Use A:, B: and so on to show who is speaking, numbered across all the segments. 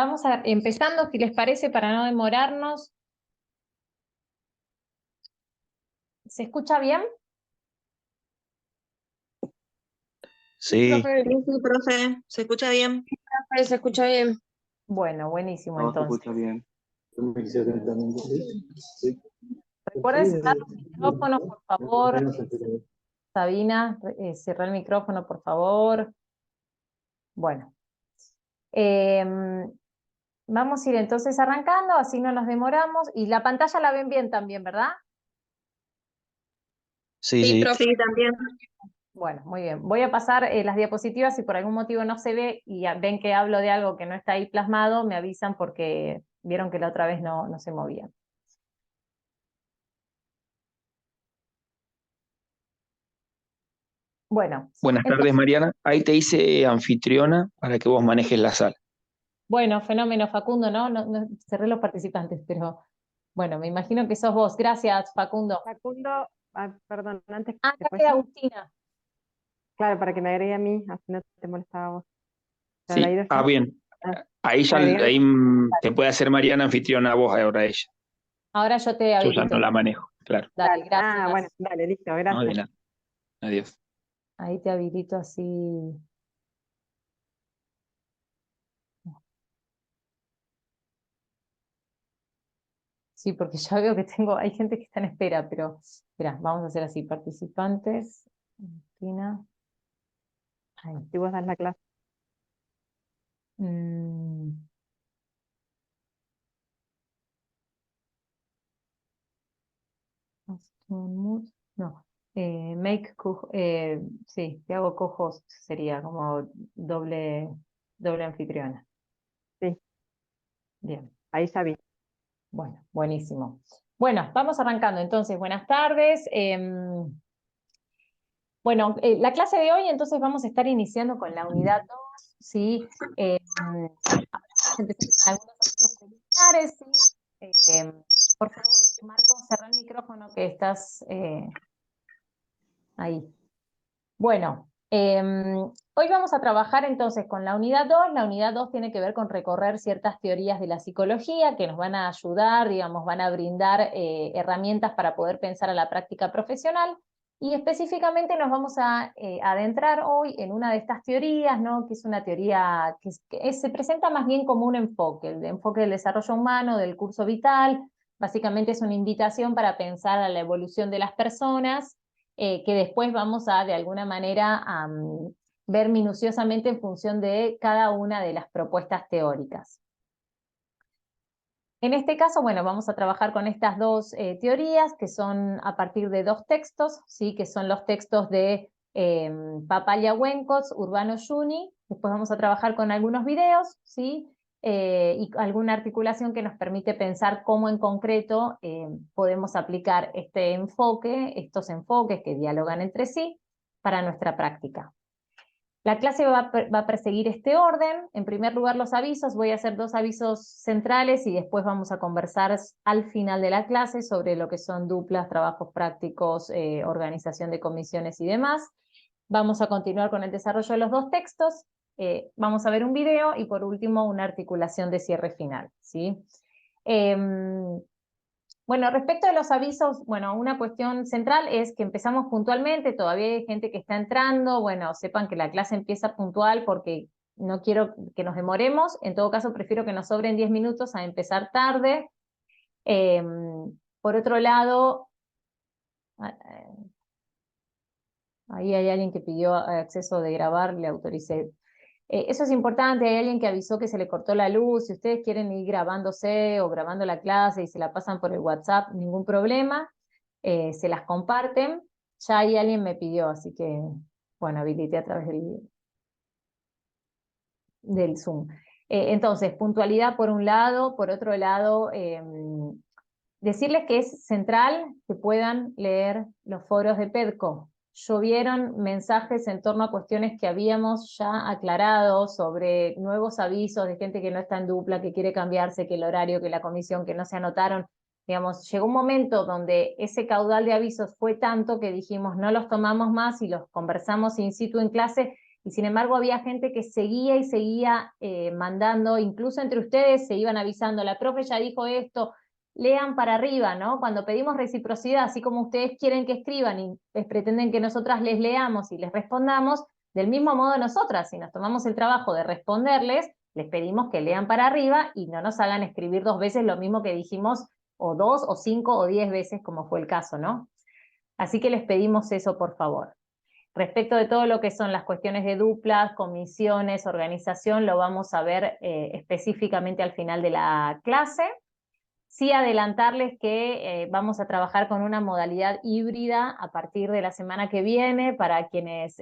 A: Vamos a empezando, si les parece, para no demorarnos. ¿Se escucha bien?
B: Sí,
C: Profe, sí, profe, ¿se escucha bien?
D: Profe, se escucha bien.
A: Bueno, buenísimo
B: no se
A: entonces.
B: escucha bien.
A: Recuerden cerrar los micrófonos, por favor. Sabina, cierra el micrófono, por favor. Bueno. Vamos a ir entonces arrancando, así no nos demoramos. Y la pantalla la ven bien también, ¿verdad?
B: Sí,
C: Sí,
B: sí.
C: profe, sí, también.
A: Bueno, muy bien. Voy a pasar las diapositivas. Si por algún motivo no se ve y ven que hablo de algo que no está ahí plasmado, me avisan porque vieron que la otra vez no se movía. Bueno.
B: Buenas tardes, Mariana. Ahí te hice anfitriona para que vos manejes la sala.
A: Bueno, fenómeno, Facundo, no cerré los participantes, pero bueno, me imagino que sos vos. Gracias, Facundo.
D: Facundo, perdón, antes
A: Ah,
D: que
A: acá
D: después.
A: queda Agustina.
D: Claro, para que me agregue a mí, así no te molestaba a vos.
B: Sí, bien.
D: Ah,
B: Ahí ya
D: agregame.
B: te puede hacer Mariana anfitriona a vos ahora ella.
A: Ahora yo te
B: Yo ya
A: habilito.
B: no la manejo, claro.
A: Dale, gracias.
D: Bueno, dale, listo,
B: No,
D: gracias.
B: de nada. Adiós.
A: Ahí te habilito así. Sí, porque ya veo que hay gente que está en espera, pero espera, vamos a hacer así, participantes, Agustina. Ahí.
D: Si vos das la clase.
A: Mm. No, sí, te hago co-host, sería como doble anfitriona.
D: Sí,
A: Bien,
D: ahí ya vi.
A: bueno, buenísimo. Bueno, vamos arrancando entonces, buenas tardes. Bueno, la clase de hoy entonces vamos a estar iniciando con la unidad 2, ¿sí? Empezamos con algunos avisos preliminares, ¿sí? Por favor, Marco, cerra el micrófono que estás ahí. Bueno, hoy vamos a trabajar entonces con la unidad 2. La unidad 2 tiene que ver con recorrer ciertas teorías de la psicología que nos van a ayudar, digamos, van a brindar herramientas para poder pensar a la práctica profesional. Y específicamente nos vamos a adentrar hoy en una de estas teorías, ¿no? Que es una teoría que se presenta más bien como un enfoque, el enfoque del desarrollo humano, del curso vital. Básicamente es una invitación para pensar a la evolución de las personas, que después vamos a, de alguna manera, ver minuciosamente en función de cada una de las propuestas teóricas. En este caso, bueno, vamos a trabajar con estas dos teorías, que son a partir de dos textos, ¿sí? Que son los textos de Papaya Huencos, Urbano Juni. Después vamos a trabajar con algunos videos, ¿sí? Y alguna articulación que nos permite pensar cómo en concreto podemos aplicar estos enfoques que dialogan entre sí para nuestra práctica. La clase va a perseguir este orden. En primer lugar, los avisos. Voy a hacer dos avisos centrales y después vamos a conversar al final de la clase sobre lo que son duplas, trabajos prácticos, organización de comisiones y demás. Vamos a continuar con el desarrollo de los dos textos. Vamos a ver un video y por último una articulación de cierre final, ¿sí? Bueno, respecto a los avisos, bueno, una cuestión central es que empezamos puntualmente, todavía hay gente que está entrando, bueno, sepan que la clase empieza puntual porque no quiero que nos demoremos, en todo caso prefiero que nos sobren 10 minutos a empezar tarde. Por otro lado, ahí hay alguien que pidió acceso de grabar, le autoricé. Eso es importante, hay alguien que avisó que se le cortó la luz, si ustedes quieren ir grabándose o grabando la clase y se la pasan por el WhatsApp, ningún problema, se las comparten. Ya ahí alguien me pidió, así que, bueno, habilité a través del Zoom. Entonces, puntualidad por un lado, por otro lado, decirles que es central que puedan leer los foros de PEDCO. Llovieron mensajes en torno a cuestiones que habíamos ya aclarado sobre nuevos avisos de gente que no está en dupla, que quiere cambiarse, que el horario, que la comisión, que no se anotaron. Digamos, llegó un momento donde ese caudal de avisos fue tanto que dijimos no los tomamos más y los conversamos in situ en clase y sin embargo había gente que seguía y seguía mandando, incluso entre ustedes se iban avisando, la profe ya dijo esto, lean para arriba, ¿no? Cuando pedimos reciprocidad, así como ustedes quieren que escriban y pretenden que nosotras les leamos y les respondamos, del mismo modo nosotras, si nos tomamos el trabajo de responderles, les pedimos que lean para arriba y no nos hagan escribir 2 veces lo mismo que dijimos, o 2, o 5, o 10 veces, como fue el caso, ¿no? Así que les pedimos eso, por favor. Respecto de todo lo que son las cuestiones de duplas, comisiones, organización, lo vamos a ver específicamente al final de la clase. Sí adelantarles que vamos a trabajar con una modalidad híbrida a partir de la semana que viene para quienes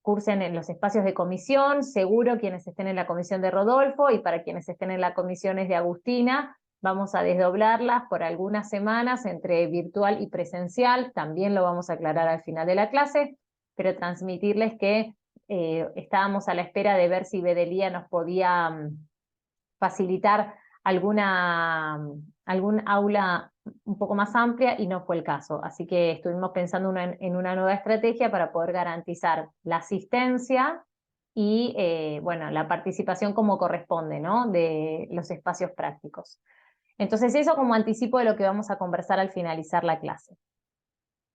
A: cursen en los espacios de comisión, seguro quienes estén en la comisión de Rodolfo, y para quienes estén en las comisiones de Agustina, vamos a desdoblarlas por algunas semanas entre virtual y presencial, también lo vamos a aclarar al final de la clase, pero transmitirles que estábamos a la espera de ver si Bedelía nos podía facilitar algún aula un poco más amplia y no fue el caso. Así que estuvimos pensando en una nueva estrategia para poder garantizar la asistencia y bueno, la participación como corresponde, ¿no? De los espacios prácticos. Entonces eso como anticipo de lo que vamos a conversar al finalizar la clase.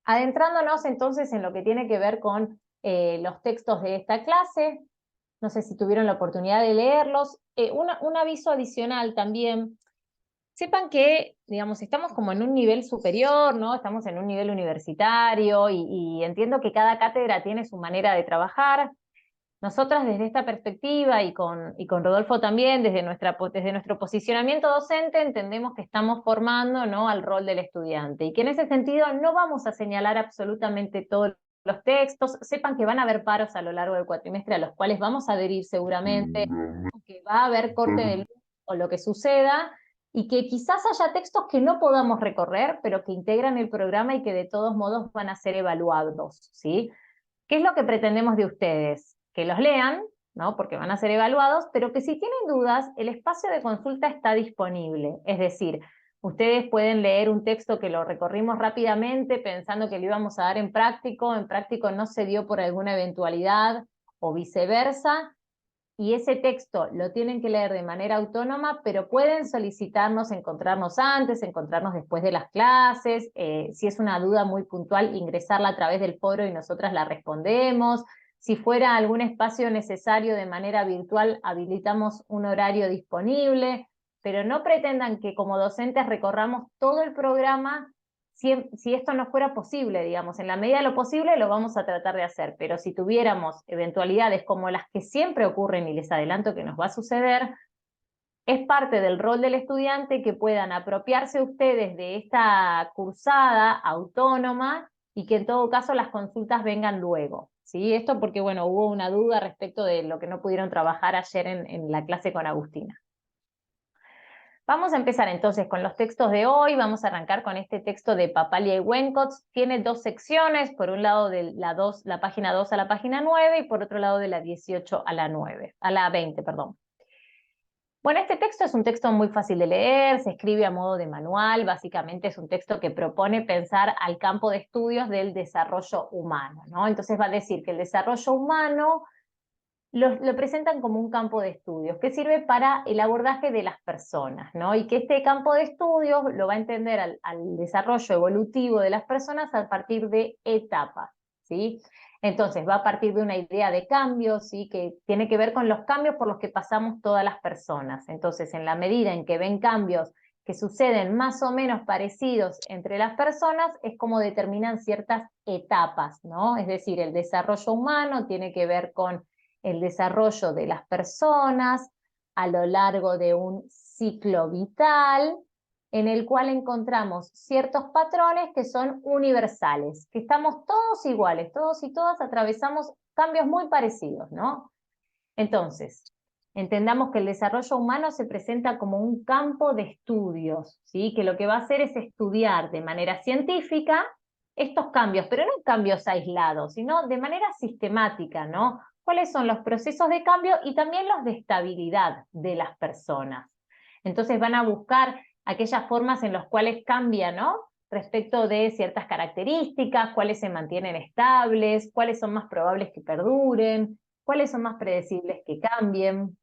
A: Adentrándonos entonces en lo que tiene que ver con los textos de esta clase, no sé si tuvieron la oportunidad de leerlos. Un aviso adicional también. Sepan que, digamos, estamos como en un nivel superior, ¿no? Estamos en un nivel universitario y entiendo que cada cátedra tiene su manera de trabajar. Nosotras desde esta perspectiva y con Rodolfo también, desde nuestro posicionamiento docente, entendemos que estamos formando, ¿no?, al rol del estudiante y que en ese sentido no vamos a señalar absolutamente todos los textos. Sepan que van a haber paros a lo largo del cuatrimestre a los cuales vamos a adherir seguramente, que va a haber corte de luz o lo que suceda, y que quizás haya textos que no podamos recorrer, pero que integran el programa y que de todos modos van a ser evaluados, ¿sí? ¿Qué es lo que pretendemos de ustedes? Que los lean, ¿no?, porque van a ser evaluados, pero que si tienen dudas, el espacio de consulta está disponible. Es decir, ustedes pueden leer un texto que lo recorrimos rápidamente pensando que lo íbamos a dar en práctico no se dio por alguna eventualidad o viceversa, y ese texto lo tienen que leer de manera autónoma, pero pueden solicitarnos encontrarnos antes, encontrarnos después de las clases, si es una duda muy puntual, ingresarla a través del foro y nosotras la respondemos. Si fuera algún espacio necesario de manera virtual, habilitamos un horario disponible, pero no pretendan que como docentes recorramos todo el programa si esto no fuera posible, digamos. En la medida de lo posible lo vamos a tratar de hacer, pero si tuviéramos eventualidades como las que siempre ocurren, y les adelanto que nos va a suceder, es parte del rol del estudiante que puedan apropiarse ustedes de esta cursada autónoma y que en todo caso las consultas vengan luego, ¿sí? Esto porque, bueno, hubo una duda respecto de lo que no pudieron trabajar ayer en la clase con Agustina. Vamos a empezar entonces con los textos de hoy. Vamos a arrancar con este texto de Papalia y Wenkoc. Tiene 2 secciones, por un lado de la página 2 a la página 9 y por otro lado de la 18 a la 20, perdón. Bueno, este texto es un texto muy fácil de leer, se escribe a modo de manual, básicamente es un texto que propone pensar al campo de estudios del desarrollo humano, ¿no? Entonces va a decir que el desarrollo humano lo presentan como un campo de estudios que sirve para el abordaje de las personas, ¿no? Y que este campo de estudios lo va a entender al desarrollo evolutivo de las personas a partir de etapas, ¿sí? Entonces va a partir de una idea de cambio, ¿sí?, que tiene que ver con los cambios por los que pasamos todas las personas. Entonces, en la medida en que ven cambios que suceden más o menos parecidos entre las personas, es como determinan ciertas etapas, ¿no? Es decir, el desarrollo humano tiene que ver con el desarrollo de las personas a lo largo de un ciclo vital en el cual encontramos ciertos patrones que son universales, que estamos todos iguales, todos y todas atravesamos cambios muy parecidos, ¿no? Entonces, entendamos que el desarrollo humano se presenta como un campo de estudios, ¿sí?, que lo que va a hacer es estudiar de manera científica estos cambios, pero no cambios aislados, sino de manera sistemática, ¿no? ¿Cuáles son los procesos de cambio y también los de estabilidad de las personas? Entonces van a buscar aquellas formas en las cuales cambia, ¿no?, respecto de ciertas características, cuáles se mantienen estables, cuáles son más probables que perduren, cuáles son más predecibles que cambien.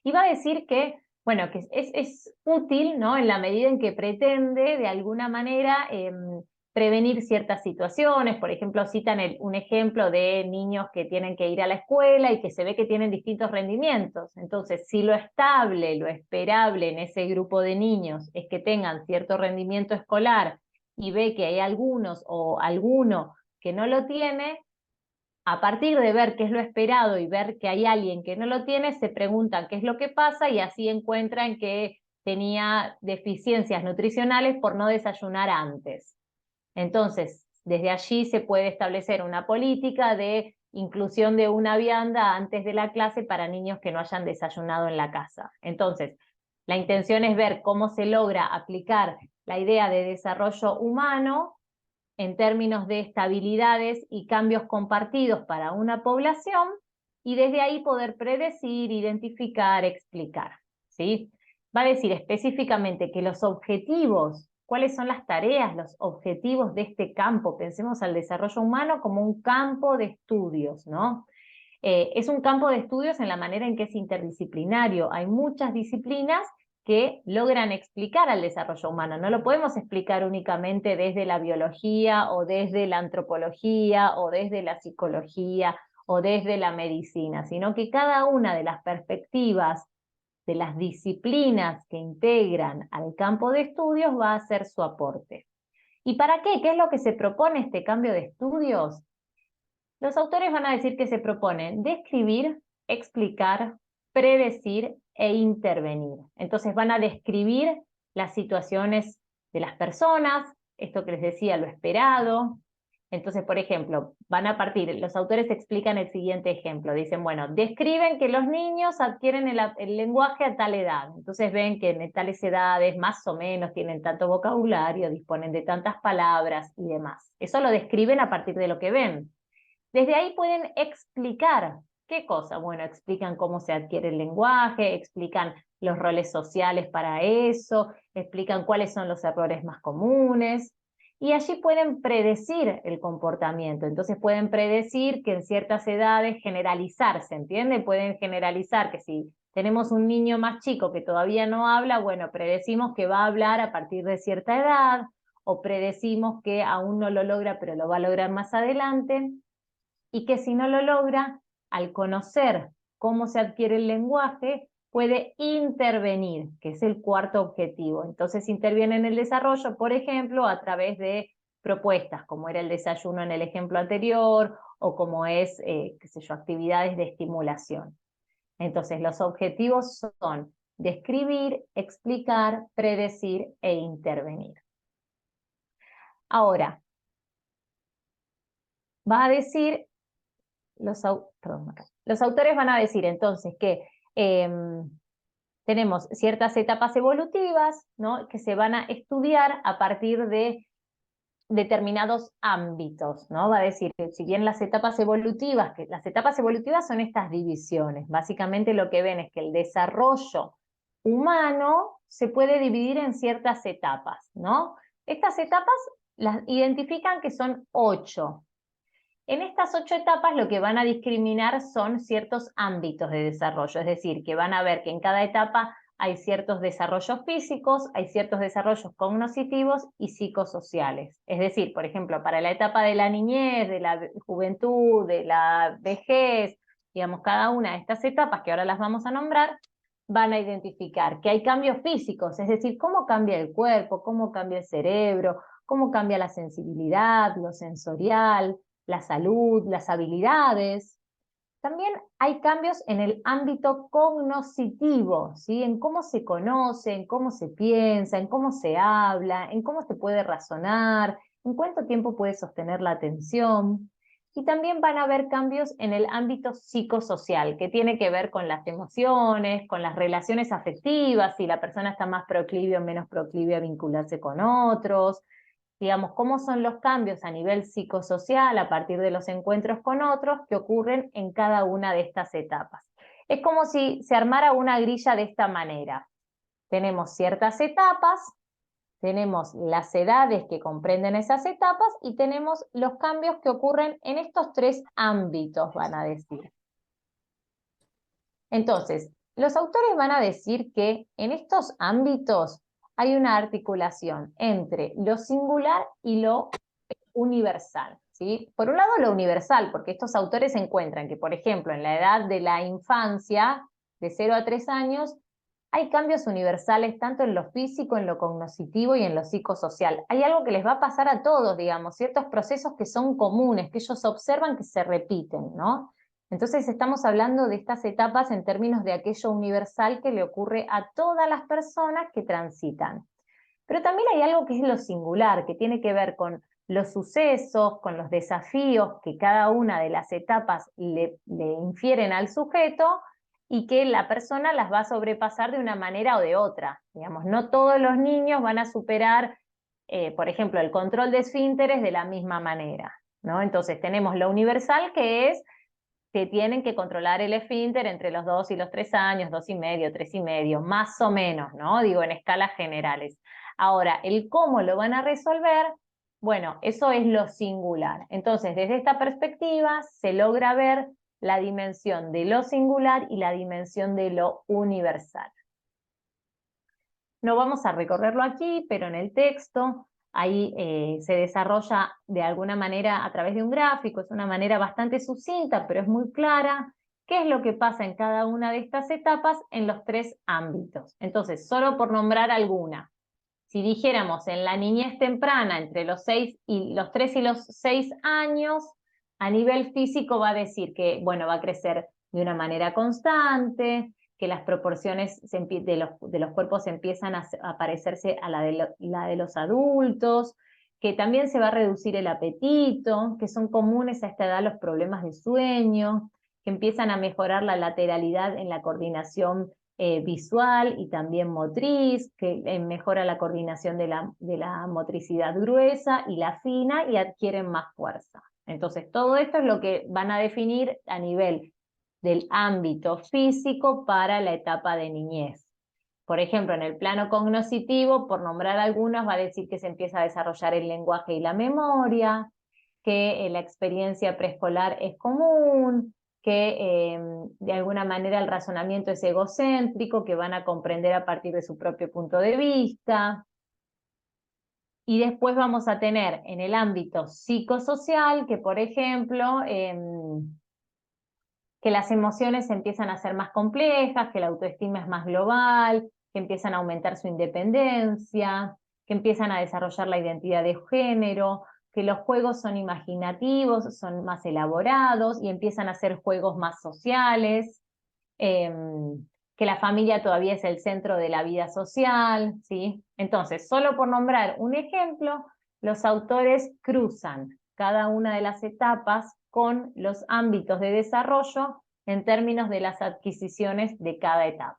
A: Y va a decir que, bueno, que es útil, ¿no? En la medida en que pretende, de alguna manera, prevenir ciertas situaciones. Por ejemplo, citan un ejemplo de niños que tienen que ir a la escuela y que se ve que tienen distintos rendimientos. Entonces, si lo estable, lo esperable en ese grupo de niños es que tengan cierto rendimiento escolar y ve que hay algunos o alguno que no lo tiene, a partir de ver qué es lo esperado y ver que hay alguien que no lo tiene, se preguntan qué es lo que pasa y así encuentran que tenía deficiencias nutricionales por no desayunar antes. Entonces, desde allí se puede establecer una política de inclusión de una vianda antes de la clase para niños que no hayan desayunado en la casa. Entonces, la intención es ver cómo se logra aplicar la idea de desarrollo humano en términos de estabilidades y cambios compartidos para una población, y desde ahí poder predecir, identificar, explicar, ¿sí? Va a decir específicamente que los objetivos, cuáles son las tareas, los objetivos de este campo. Pensemos al desarrollo humano como un campo de estudios, ¿no? Es un campo de estudios en la manera en que es interdisciplinario. Hay muchas disciplinas que logran explicar al desarrollo humano. No lo podemos explicar únicamente desde la biología o desde la antropología o desde la psicología o desde la medicina, sino que cada una de las perspectivas de las disciplinas que integran al campo de estudios va a hacer su aporte. ¿Y para qué? ¿Qué es lo que se propone este cambio de estudios? Los autores van a decir que se proponen describir, explicar, predecir e intervenir. Entonces van a describir las situaciones de las personas, esto que les decía, lo esperado. Entonces, por ejemplo, los autores explican el siguiente ejemplo. Dicen, bueno, describen que los niños adquieren el lenguaje a tal edad. Entonces ven que en tales edades más o menos tienen tanto vocabulario, disponen de tantas palabras y demás. Eso lo describen a partir de lo que ven. Desde ahí pueden explicar. ¿Qué cosa? Bueno, explican cómo se adquiere el lenguaje, explican los roles sociales para eso, explican cuáles son los errores más comunes, y allí pueden predecir el comportamiento. Entonces pueden predecir que en ciertas edades generalizar, ¿se entiende? Pueden generalizar que si tenemos un niño más chico que todavía no habla, bueno, predecimos que va a hablar a partir de cierta edad, o predecimos que aún no lo logra, pero lo va a lograr más adelante, y que si no lo logra, al conocer cómo se adquiere el lenguaje, puede intervenir, que es el cuarto objetivo. Entonces interviene en el desarrollo, por ejemplo, a través de propuestas, como era el desayuno en el ejemplo anterior, o como es, qué sé yo, actividades de estimulación. Entonces los objetivos son describir, explicar, predecir e intervenir. Ahora, va a decir los autores van a decir entonces que tenemos ciertas etapas evolutivas, ¿no?, que se van a estudiar a partir de determinados ámbitos, ¿no? Va a decir que si bien las etapas evolutivas son estas divisiones, básicamente lo que ven es que el desarrollo humano se puede dividir en ciertas etapas, ¿no? Estas etapas las identifican que son 8. En estas 8 etapas lo que van a discriminar son ciertos ámbitos de desarrollo, es decir, que van a ver que en cada etapa hay ciertos desarrollos físicos, hay ciertos desarrollos cognitivos y psicosociales. Es decir, por ejemplo, para la etapa de la niñez, de la juventud, de la vejez, digamos, cada una de estas etapas, que ahora las vamos a nombrar, van a identificar que hay cambios físicos, es decir, cómo cambia el cuerpo, cómo cambia el cerebro, cómo cambia la sensibilidad, lo sensorial, la salud, las habilidades. También hay cambios en el ámbito cognoscitivo, ¿sí? En cómo se conoce, en cómo se piensa, en cómo se habla, en cómo se puede razonar, en cuánto tiempo puede sostener la atención. Y también van a haber cambios en el ámbito psicosocial, que tiene que ver con las emociones, con las relaciones afectivas, si la persona está más proclive o menos proclive a vincularse con otros, digamos, cómo son los cambios a nivel psicosocial a partir de los encuentros con otros que ocurren en cada una de estas etapas. Es como si se armara una grilla de esta manera. Tenemos ciertas etapas tenemos las edades que comprenden esas etapas y tenemos los cambios que ocurren en estos 3 ámbitos, van a decir. Entonces, los autores van a decir que en estos ámbitos hay una articulación entre lo singular y lo universal, ¿sí? Por un lado lo universal, porque estos autores encuentran que, por ejemplo, en la edad de la infancia, de 0 a 3 años, hay cambios universales tanto en lo físico, en lo cognitivo y en lo psicosocial. Hay algo que les va a pasar a todos, digamos, ciertos procesos que son comunes, que ellos observan que se repiten, ¿no? Entonces estamos hablando de estas etapas en términos de aquello universal que le ocurre a todas las personas que transitan. Pero también hay algo que es lo singular, que tiene que ver con los sucesos, con los desafíos que cada una de las etapas le infieren al sujeto y que la persona las va a sobrepasar de una manera o de otra. Digamos, no todos los niños van a superar, por ejemplo, el control de esfínteres de la misma manera, ¿no? Entonces tenemos lo universal, que es que tienen que controlar el esfínter entre los 2 y los 3 años, 2 y medio, 3 y medio, más o menos, ¿no? Digo, en escalas generales. Ahora, el cómo lo van a resolver, bueno, eso es lo singular. Entonces, desde esta perspectiva, se logra ver la dimensión de lo singular y la dimensión de lo universal. No vamos a recorrerlo aquí, pero en el texto ahí se desarrolla de alguna manera a través de un gráfico, es una manera bastante sucinta, pero es muy clara, qué es lo que pasa en cada una de estas etapas en los 3 ámbitos. Entonces, solo por nombrar alguna, si dijéramos en la niñez temprana, entre los 3 y los 6 años, a nivel físico va a decir que, bueno, va a crecer de una manera constante, que las proporciones de los cuerpos empiezan a parecerse a la de los adultos, que también se va a reducir el apetito, que son comunes a esta edad los problemas de sueño, que empiezan a mejorar la lateralidad en la coordinación visual y también motriz, que mejora la coordinación de la motricidad gruesa y la fina y adquieren más fuerza. Entonces, todo esto es lo que van a definir a nivel del ámbito físico para la etapa de niñez. Por ejemplo, en el plano cognoscitivo, por nombrar algunos, va a decir que se empieza a desarrollar el lenguaje y la memoria, que la experiencia preescolar es común, que de alguna manera el razonamiento es egocéntrico, que van a comprender a partir de su propio punto de vista. Y después vamos a tener en el ámbito psicosocial, que por ejemplo, que las emociones empiezan a ser más complejas, que la autoestima es más global, que empiezan a aumentar su independencia, que empiezan a desarrollar la identidad de género, que los juegos son imaginativos, son más elaborados y empiezan a ser juegos más sociales, que la familia todavía es el centro de la vida social, ¿sí? Entonces, solo por nombrar un ejemplo, los autores cruzan cada una de las etapas con los ámbitos de desarrollo en términos de las adquisiciones de cada etapa.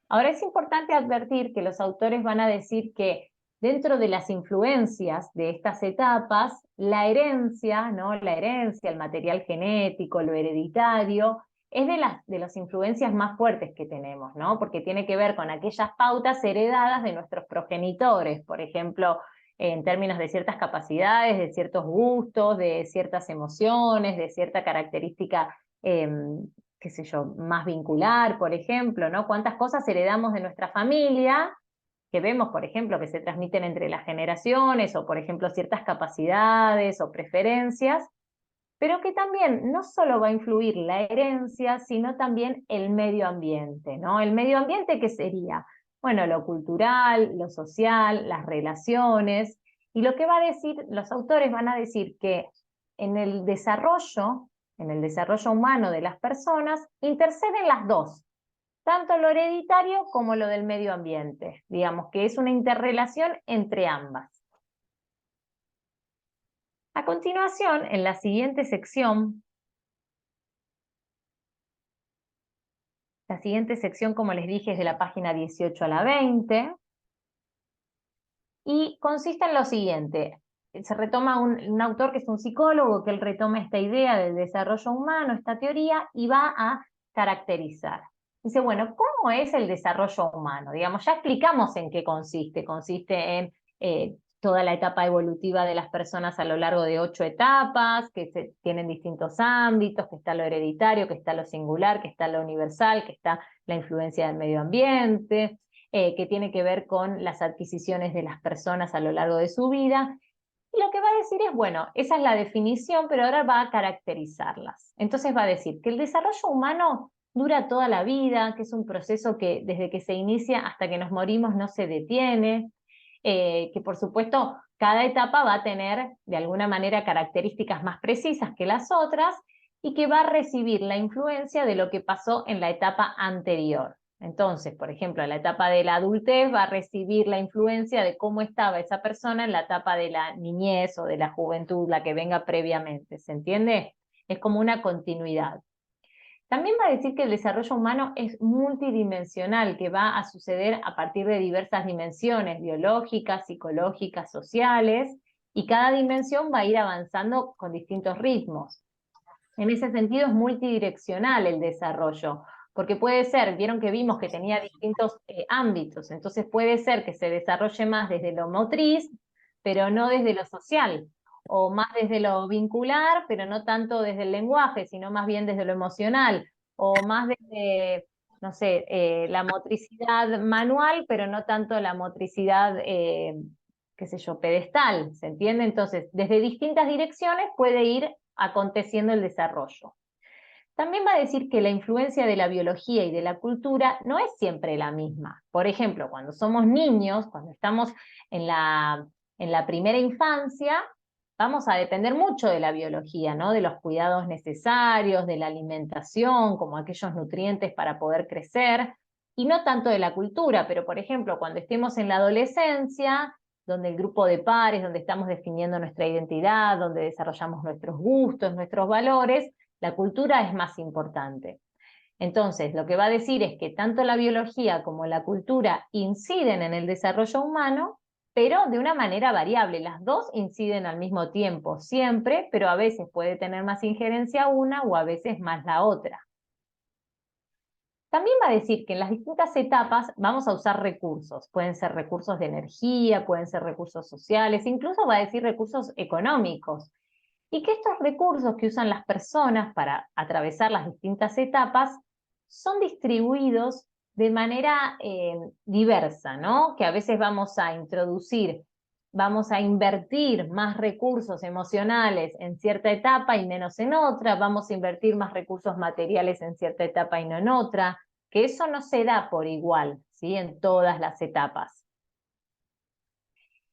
A: Ahora es importante advertir que los autores van a decir que dentro de las influencias de estas etapas, la herencia, ¿no? La herencia, el material genético, lo hereditario, es de las influencias más fuertes que tenemos, ¿no? Porque tiene que ver con aquellas pautas heredadas de nuestros progenitores, por ejemplo, en términos de ciertas capacidades, de ciertos gustos, de ciertas emociones, de cierta característica qué sé yo, más vincular, por ejemplo, ¿no? ¿Cuántas cosas heredamos de nuestra familia que vemos, por ejemplo, que se transmiten entre las generaciones, o por ejemplo ciertas capacidades o preferencias, pero que también no solo va a influir la herencia, sino también el medio ambiente, ¿no? El medio ambiente, ¿qué sería? Bueno, lo cultural, lo social, las relaciones, y lo que va a decir, los autores van a decir que en el desarrollo humano de las personas, interceden las dos, tanto lo hereditario como lo del medio ambiente. Digamos que es una interrelación entre ambas. A continuación, en la siguiente sección, como les dije, es de la página 18 a la 20, y consiste en lo siguiente. Se retoma un autor que es un psicólogo, que él retoma esta idea del desarrollo humano, esta teoría, y va a caracterizar. dice, bueno, ¿cómo es el desarrollo humano? Digamos, ya explicamos en qué consiste. Consiste en toda la etapa evolutiva de las personas a lo largo de 8 etapas, que tienen distintos ámbitos, que está lo hereditario, que está lo singular, que está lo universal, que está la influencia del medio ambiente, que tiene que ver con las adquisiciones de las personas a lo largo de su vida. Y lo que va a decir es, bueno, esa es la definición, pero ahora va a caracterizarlas. Entonces va a decir que el desarrollo humano dura toda la vida, que es un proceso que desde que se inicia hasta que nos morimos no se detiene, que por supuesto cada etapa va a tener de alguna manera características más precisas que las otras y que va a recibir la influencia de lo que pasó en la etapa anterior. Entonces, por ejemplo, la etapa de la adultez va a recibir la influencia de cómo estaba esa persona en la etapa de la niñez o de la juventud, la que venga previamente, ¿se entiende? Es como una continuidad. También va a decir que el desarrollo humano es multidimensional, que va a suceder a partir de diversas dimensiones, biológicas, psicológicas, sociales, y cada dimensión va a ir avanzando con distintos ritmos. En ese sentido es multidireccional el desarrollo, porque puede ser, vieron que vimos que tenía distintos ámbitos, entonces puede ser que se desarrolle más desde lo motriz, pero no desde lo social, o más desde lo vincular, pero no tanto desde el lenguaje, sino más bien desde lo emocional, o más desde, no sé, la motricidad manual, pero no tanto la motricidad, qué sé yo, pedestal, ¿se entiende? Entonces, desde distintas direcciones puede ir aconteciendo el desarrollo. También va a decir que la influencia de la biología y de la cultura no es siempre la misma. Por ejemplo, cuando somos niños, cuando estamos en la primera infancia, vamos a depender mucho de la biología, ¿no? De los cuidados necesarios, de la alimentación, como aquellos nutrientes para poder crecer, y no tanto de la cultura, pero por ejemplo, cuando estemos en la adolescencia, donde el grupo de pares, donde estamos definiendo nuestra identidad, donde desarrollamos nuestros gustos, nuestros valores, la cultura es más importante. Entonces, lo que va a decir es que tanto la biología como la cultura inciden en el desarrollo humano, pero de una manera variable. Las dos inciden al mismo tiempo, siempre, pero a veces puede tener más injerencia una o a veces más la otra. También va a decir que en las distintas etapas vamos a usar recursos. Pueden ser recursos de energía, pueden ser recursos sociales, incluso va a decir recursos económicos. Y que estos recursos que usan las personas para atravesar las distintas etapas son distribuidos de manera diversa, ¿no? Que a veces vamos a invertir más recursos emocionales en cierta etapa y menos en otra, vamos a invertir más recursos materiales en cierta etapa y no en otra, que eso no se da por igual, ¿sí? En todas las etapas.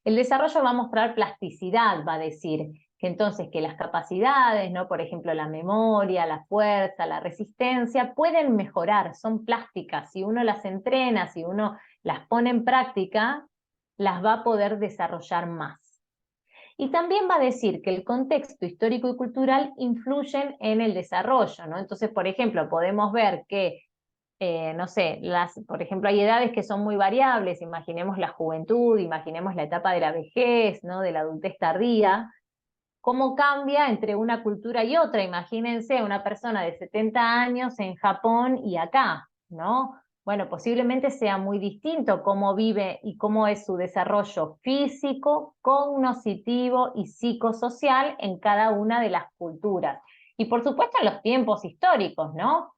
A: El desarrollo va a mostrar plasticidad, va a decir, que entonces que las capacidades, ¿no? Por ejemplo, la memoria, la fuerza, la resistencia, pueden mejorar, son plásticas. Si uno las entrena, si uno las pone en práctica, las va a poder desarrollar más. Y también va a decir que el contexto histórico y cultural influyen en el desarrollo, ¿no? Entonces, por ejemplo, podemos ver que no sé, por ejemplo, hay edades que son muy variables, imaginemos la juventud, imaginemos la etapa de la vejez, ¿no? De la adultez tardía, cómo cambia entre una cultura y otra. Imagínense una persona de 70 años en Japón y acá, ¿no? Bueno, posiblemente sea muy distinto cómo vive y cómo es su desarrollo físico, cognitivo y psicosocial en cada una de las culturas. Y por supuesto en los tiempos históricos, ¿no?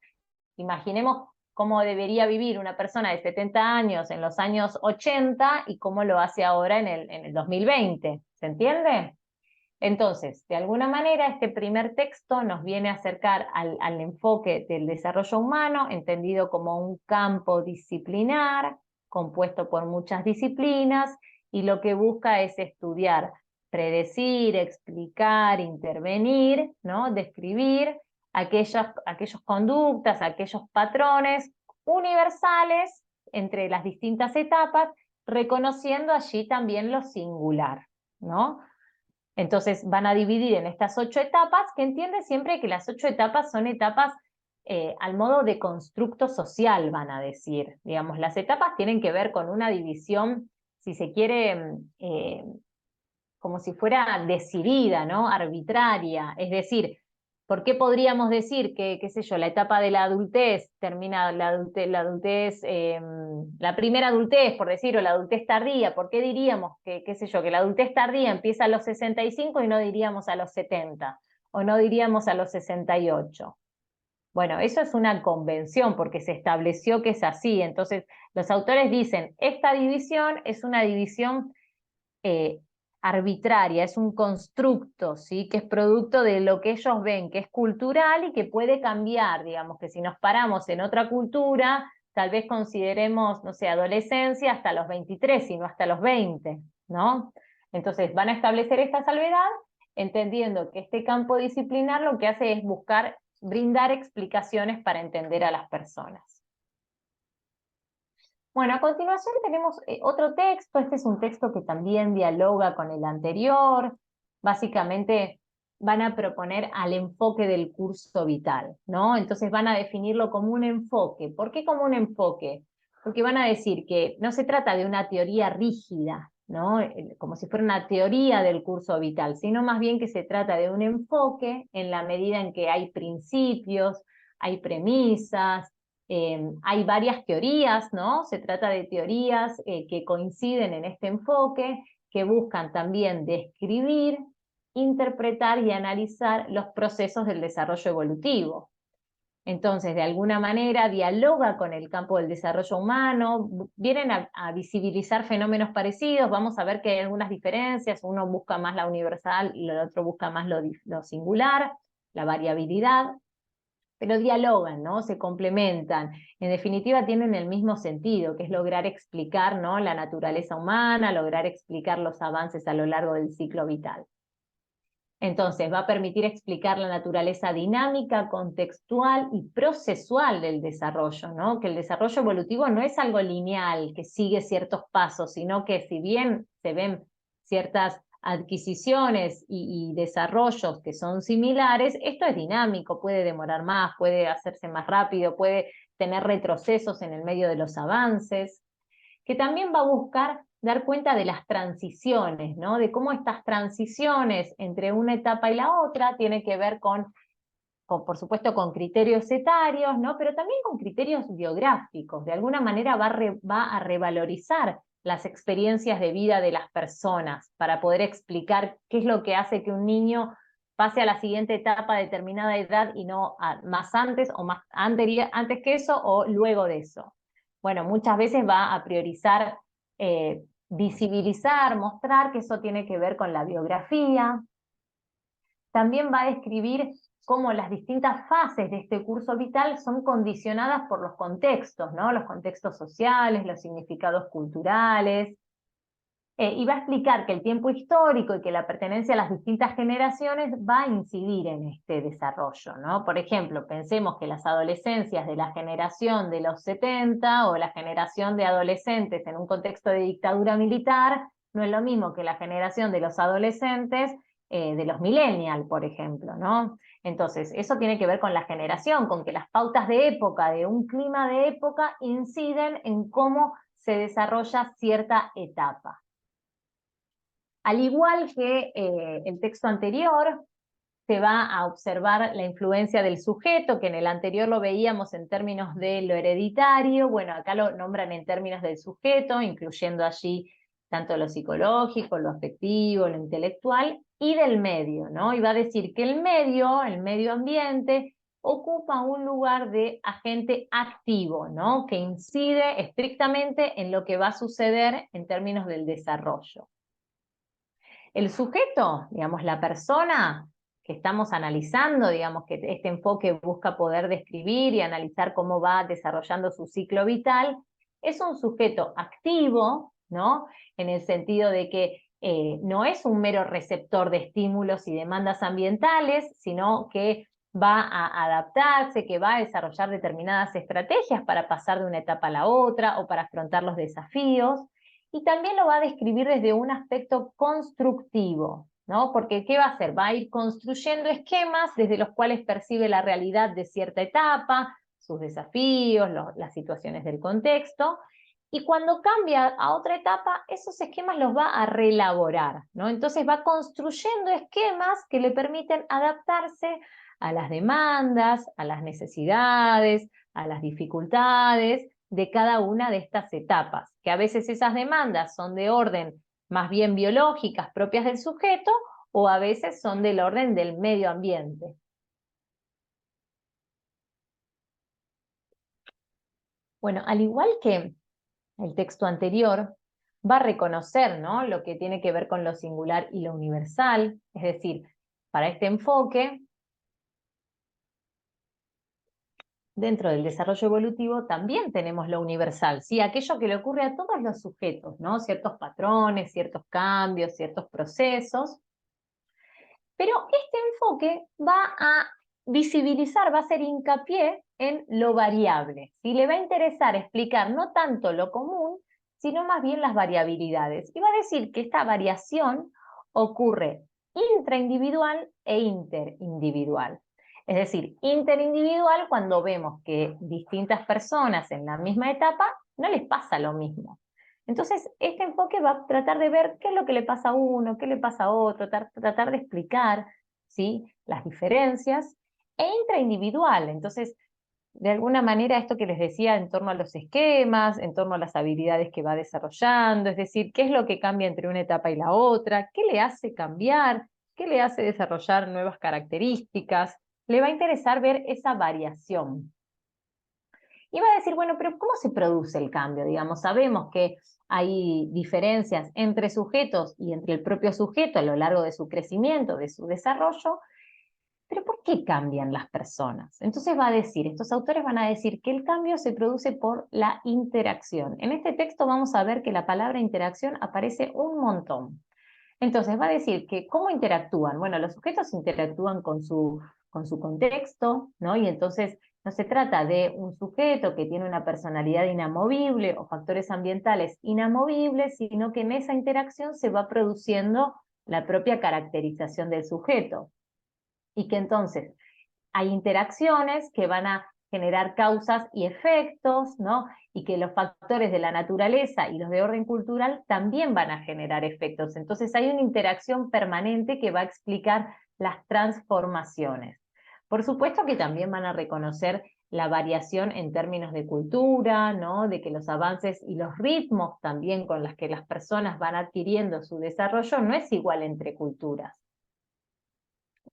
A: Imaginemos cómo debería vivir una persona de 70 años en los años 80 y cómo lo hace ahora en el 2020. ¿Se entiende? Entonces, de alguna manera, este primer texto nos viene a acercar al enfoque del desarrollo humano, entendido como un campo disciplinar, compuesto por muchas disciplinas, y lo que busca es estudiar, predecir, explicar, intervenir, ¿no? Describir aquellas conductas, aquellos patrones universales entre las distintas etapas, reconociendo allí también lo singular, ¿no? Entonces van a dividir en estas 8 etapas, que entiende siempre que las 8 etapas son etapas al modo de constructo social, van a decir. Digamos, las etapas tienen que ver con una división, si se quiere, como si fuera decidida, ¿no? Arbitraria. Es decir, ¿Por qué podríamos decir que, qué sé yo, la etapa de la adultez termina la primera adultez, por decir, o la adultez tardía? ¿Por qué diríamos que, qué sé yo, que la adultez tardía empieza a los 65 y no diríamos a los 70? O no diríamos a los 68. Bueno, eso es una convención porque se estableció que es así. Entonces, los autores dicen, esta división es una división arbitraria, es un constructo, ¿sí? Que es producto de lo que ellos ven, que es cultural y que puede cambiar, digamos, que si nos paramos en otra cultura, tal vez consideremos, no sé, adolescencia hasta los 23 y no hasta los 20, ¿no? Entonces van a establecer esta salvedad, entendiendo que este campo disciplinar lo que hace es buscar, brindar explicaciones para entender a las personas. Bueno, a continuación tenemos otro texto. Este es un texto que también dialoga con el anterior. Básicamente van a proponer al enfoque del curso vital, ¿no? Entonces van a definirlo como un enfoque. ¿Por qué como un enfoque? Porque van a decir que no se trata de una teoría rígida, ¿no? Como si fuera una teoría del curso vital, sino más bien que se trata de un enfoque en la medida en que hay principios, hay premisas, hay varias teorías, ¿no? Se trata de teorías que coinciden en este enfoque, que buscan también describir, interpretar y analizar los procesos del desarrollo evolutivo. Entonces, de alguna manera, dialoga con el campo del desarrollo humano, vienen a visibilizar fenómenos parecidos, vamos a ver que hay algunas diferencias, uno busca más la universal y el otro busca más lo singular, la variabilidad, pero dialogan, ¿no? Se complementan. En definitiva, tienen el mismo sentido, que es lograr explicar, ¿no?, la naturaleza humana, lograr explicar los avances a lo largo del ciclo vital. Entonces, va a permitir explicar la naturaleza dinámica, contextual y procesual del desarrollo, ¿no? Que el desarrollo evolutivo no es algo lineal, que sigue ciertos pasos, sino que si bien se ven ciertas adquisiciones y desarrollos que son similares, esto es dinámico, puede demorar más, puede hacerse más rápido, puede tener retrocesos en el medio de los avances, que también va a buscar dar cuenta de las transiciones, ¿no? De cómo estas transiciones entre una etapa y la otra tienen que ver con por supuesto, con criterios etarios, ¿no? Pero también con criterios biográficos. De alguna manera va a revalorizar las experiencias de vida de las personas para poder explicar qué es lo que hace que un niño pase a la siguiente etapa a determinada edad y no más antes o más antes que eso o luego de eso. Bueno, muchas veces va a priorizar visibilizar, mostrar que eso tiene que ver con la biografía. También va a describir cómo las distintas fases de este curso vital son condicionadas por los contextos, ¿no? Los contextos sociales, los significados culturales, y va a explicar que el tiempo histórico y que la pertenencia a las distintas generaciones va a incidir en este desarrollo, ¿no? Por ejemplo, pensemos que las adolescencias de la generación de los 70 o la generación de adolescentes en un contexto de dictadura militar no es lo mismo que la generación de los adolescentes de los millennials, por ejemplo, ¿no? Entonces, eso tiene que ver con la generación, con que las pautas de época, de un clima de época, inciden en cómo se desarrolla cierta etapa. Al igual que el texto anterior, se va a observar la influencia del sujeto, que en el anterior lo veíamos en términos de lo hereditario, bueno, acá lo nombran en términos del sujeto, incluyendo allí tanto lo psicológico, lo afectivo, lo intelectual, y del medio, ¿no? Y va a decir que el medio ambiente, ocupa un lugar de agente activo, ¿no? Que incide estrictamente en lo que va a suceder en términos del desarrollo. El sujeto, digamos, la persona que estamos analizando, digamos que este enfoque busca poder describir y analizar cómo va desarrollando su ciclo vital, es un sujeto activo, ¿no? En el sentido de que no es un mero receptor de estímulos y demandas ambientales, sino que va a adaptarse, que va a desarrollar determinadas estrategias para pasar de una etapa a la otra o para afrontar los desafíos. Y también lo va a describir desde un aspecto constructivo, ¿no? Porque ¿qué va a hacer? Va a ir construyendo esquemas desde los cuales percibe la realidad de cierta etapa, sus desafíos, las situaciones del contexto, y cuando cambia a otra etapa, esos esquemas los va a reelaborar, ¿no? Entonces va construyendo esquemas que le permiten adaptarse a las demandas, a las necesidades, a las dificultades de cada una de estas etapas, que a veces esas demandas son de orden más bien biológicas propias del sujeto, o a veces son del orden del medio ambiente. Bueno, al igual que el texto anterior, va a reconocer, ¿no?, lo que tiene que ver con lo singular y lo universal, es decir, para este enfoque, dentro del desarrollo evolutivo también tenemos lo universal, ¿sí? Aquello que le ocurre a todos los sujetos, ¿no? Ciertos patrones, ciertos cambios, ciertos procesos. Pero este enfoque va a visibilizar, va a hacer hincapié en lo variable, ¿sí? Le va a interesar explicar no tanto lo común, sino más bien las variabilidades. Y va a decir que esta variación ocurre intraindividual e interindividual. Es decir, interindividual cuando vemos que distintas personas en la misma etapa no les pasa lo mismo. Entonces, este enfoque va a tratar de ver qué es lo que le pasa a uno, qué le pasa a otro, tratar de explicar, ¿sí?, las diferencias, e intraindividual. Entonces, de alguna manera, esto que les decía en torno a los esquemas, en torno a las habilidades que va desarrollando, es decir, qué es lo que cambia entre una etapa y la otra, qué le hace cambiar, qué le hace desarrollar nuevas características. Le va a interesar ver esa variación. Y va a decir, bueno, pero ¿cómo se produce el cambio? Digamos, sabemos que hay diferencias entre sujetos y entre el propio sujeto a lo largo de su crecimiento, de su desarrollo, pero ¿por qué cambian las personas? Entonces va a decir, estos autores van a decir que el cambio se produce por la interacción. En este texto vamos a ver que la palabra interacción aparece un montón. Entonces va a decir que ¿cómo interactúan? Bueno, los sujetos interactúan con su contexto, ¿no? Y entonces no se trata de un sujeto que tiene una personalidad inamovible o factores ambientales inamovibles, sino que en esa interacción se va produciendo la propia caracterización del sujeto. Y que entonces hay interacciones que van a generar causas y efectos, ¿no? Y que los factores de la naturaleza y los de orden cultural también van a generar efectos. Entonces hay una interacción permanente que va a explicar las transformaciones. Por supuesto que también van a reconocer la variación en términos de cultura, ¿no?, de que los avances y los ritmos también con los que las personas van adquiriendo su desarrollo no es igual entre culturas.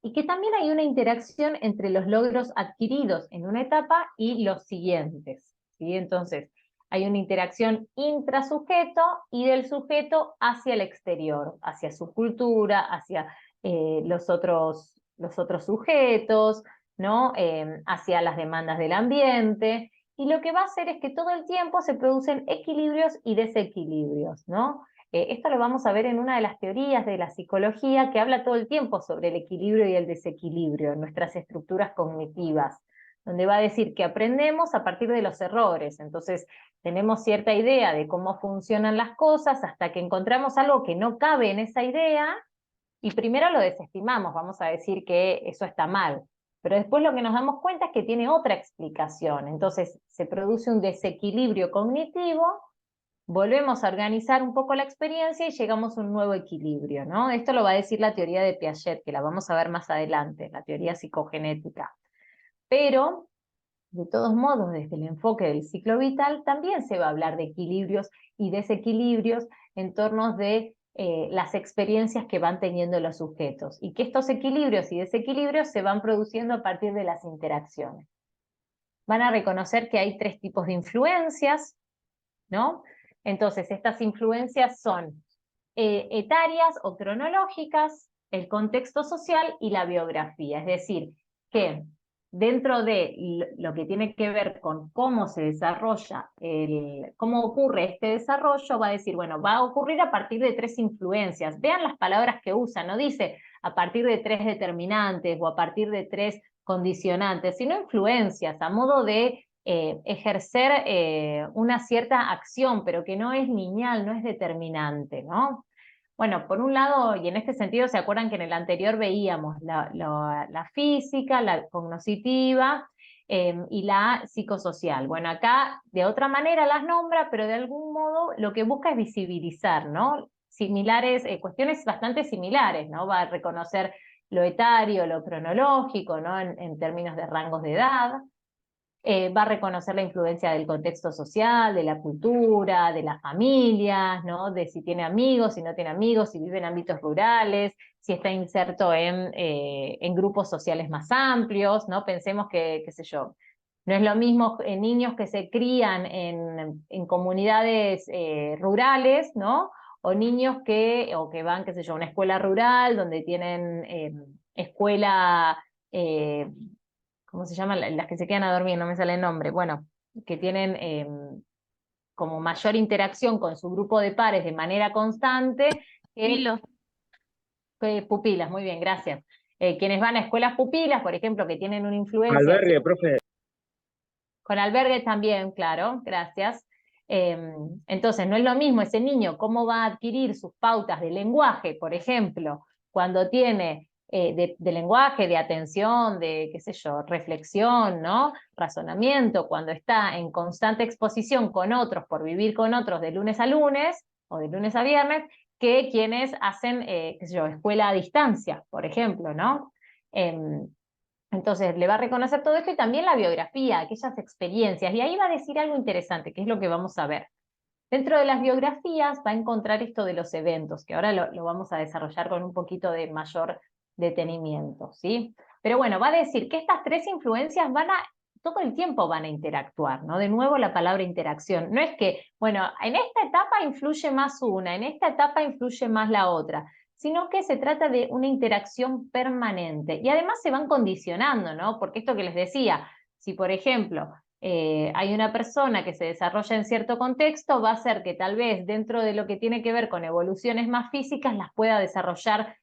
A: Y que también hay una interacción entre los logros adquiridos en una etapa y los siguientes, ¿sí? Entonces, hay una interacción intrasujeto y del sujeto hacia el exterior, hacia su cultura, hacia los otros sujetos, ¿no? Hacia las demandas del ambiente, y lo que va a hacer es que todo el tiempo se producen equilibrios y desequilibrios, ¿no? Esto lo vamos a ver en una de las teorías de la psicología que habla todo el tiempo sobre el equilibrio y el desequilibrio en nuestras estructuras cognitivas, donde va a decir que aprendemos a partir de los errores. Entonces tenemos cierta idea de cómo funcionan las cosas hasta que encontramos algo que no cabe en esa idea y primero lo desestimamos, vamos a decir que eso está mal. Pero después lo que nos damos cuenta es que tiene otra explicación. Entonces se produce un desequilibrio cognitivo, volvemos a organizar un poco la experiencia y llegamos a un nuevo equilibrio, ¿no? Esto lo va a decir la teoría de Piaget, que la vamos a ver más adelante, la teoría psicogenética. Pero, de todos modos, desde el enfoque del ciclo vital, también se va a hablar de equilibrios y desequilibrios en torno de las experiencias que van teniendo los sujetos, y que estos equilibrios y desequilibrios se van produciendo a partir de las interacciones. Van a reconocer que hay 3 tipos de influencias, ¿no? Entonces, estas influencias son etarias o cronológicas, el contexto social y la biografía. Es decir, que dentro de lo que tiene que ver con cómo se desarrolla, cómo ocurre este desarrollo, va a decir, bueno, va a ocurrir a partir de 3 influencias. Vean las palabras que usa, no dice a partir de 3 determinantes o a partir de 3 condicionantes, sino influencias, a modo de ejercer una cierta acción, pero que no es lineal, no es determinante, ¿no? Bueno, por un lado, y en este sentido, ¿se acuerdan que en el anterior veíamos la física, la cognoscitiva y la psicosocial? Bueno, acá de otra manera las nombra, pero de algún modo lo que busca es visibilizar, ¿no? Similares, cuestiones bastante similares, ¿no? Va a reconocer lo etario, lo cronológico, ¿no? En términos de rangos de edad. Va a reconocer la influencia del contexto social, de la cultura, de las familias, ¿no? De si tiene amigos, si no tiene amigos, si vive en ámbitos rurales, si está inserto en grupos sociales más amplios, ¿no? Pensemos que, qué sé yo, no es lo mismo niños que se crían en comunidades rurales, ¿no? O niños o que van, qué sé yo, a una escuela rural, donde tienen escuela... ¿cómo se llaman? Las que se quedan a dormir, no me sale el nombre, bueno, que tienen como mayor interacción con su grupo de pares de manera constante. Pupilas, muy bien, gracias. Quienes van a escuelas pupilas, por ejemplo, que tienen una influencia...
B: Albergue, profe.
A: Con albergues también, claro, gracias. Entonces, no es lo mismo ese niño, cómo va a adquirir sus pautas de lenguaje, por ejemplo, cuando tiene de lenguaje, de atención, de, qué sé yo, reflexión, ¿no? Razonamiento, cuando está en constante exposición con otros, por vivir con otros de lunes a lunes, o de lunes a viernes, que quienes hacen, qué sé yo, escuela a distancia, por ejemplo, ¿no? Entonces, le va a reconocer todo esto y también la biografía, aquellas experiencias. Y ahí va a decir algo interesante, que es lo que vamos a ver. Dentro de las biografías va a encontrar esto de los eventos, que ahora lo vamos a desarrollar con un poquito de mayor detenimiento, ¿sí? Pero bueno, va a decir que estas tres influencias todo el tiempo van a interactuar, ¿no? De nuevo la palabra interacción. No es que, bueno, en esta etapa influye más una, en esta etapa influye más la otra, sino que se trata de una interacción permanente. Y además se van condicionando, ¿no? Porque esto que les decía, si por ejemplo hay una persona que se desarrolla en cierto contexto, va a ser que tal vez dentro de lo que tiene que ver con evoluciones más físicas las pueda desarrollar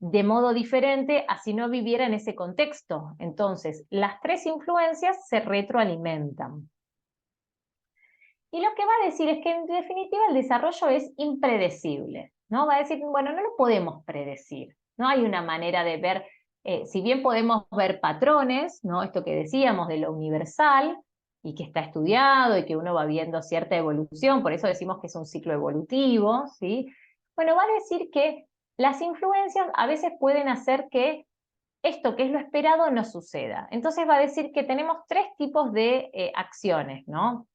A: de modo diferente a si no viviera en ese contexto. Entonces, las tres influencias se retroalimentan. Y lo que va a decir es que en definitiva el desarrollo es impredecible, ¿no? Va a decir, bueno, no lo podemos predecir, no hay una manera de ver, si bien podemos ver patrones, ¿no? Esto que decíamos de lo universal, y que está estudiado, y que uno va viendo cierta evolución, por eso decimos que es un ciclo evolutivo, ¿sí? Bueno, va a decir que las influencias a veces pueden hacer que esto que es lo esperado no suceda. Entonces va a decir que tenemos tres tipos de acciones, ¿no?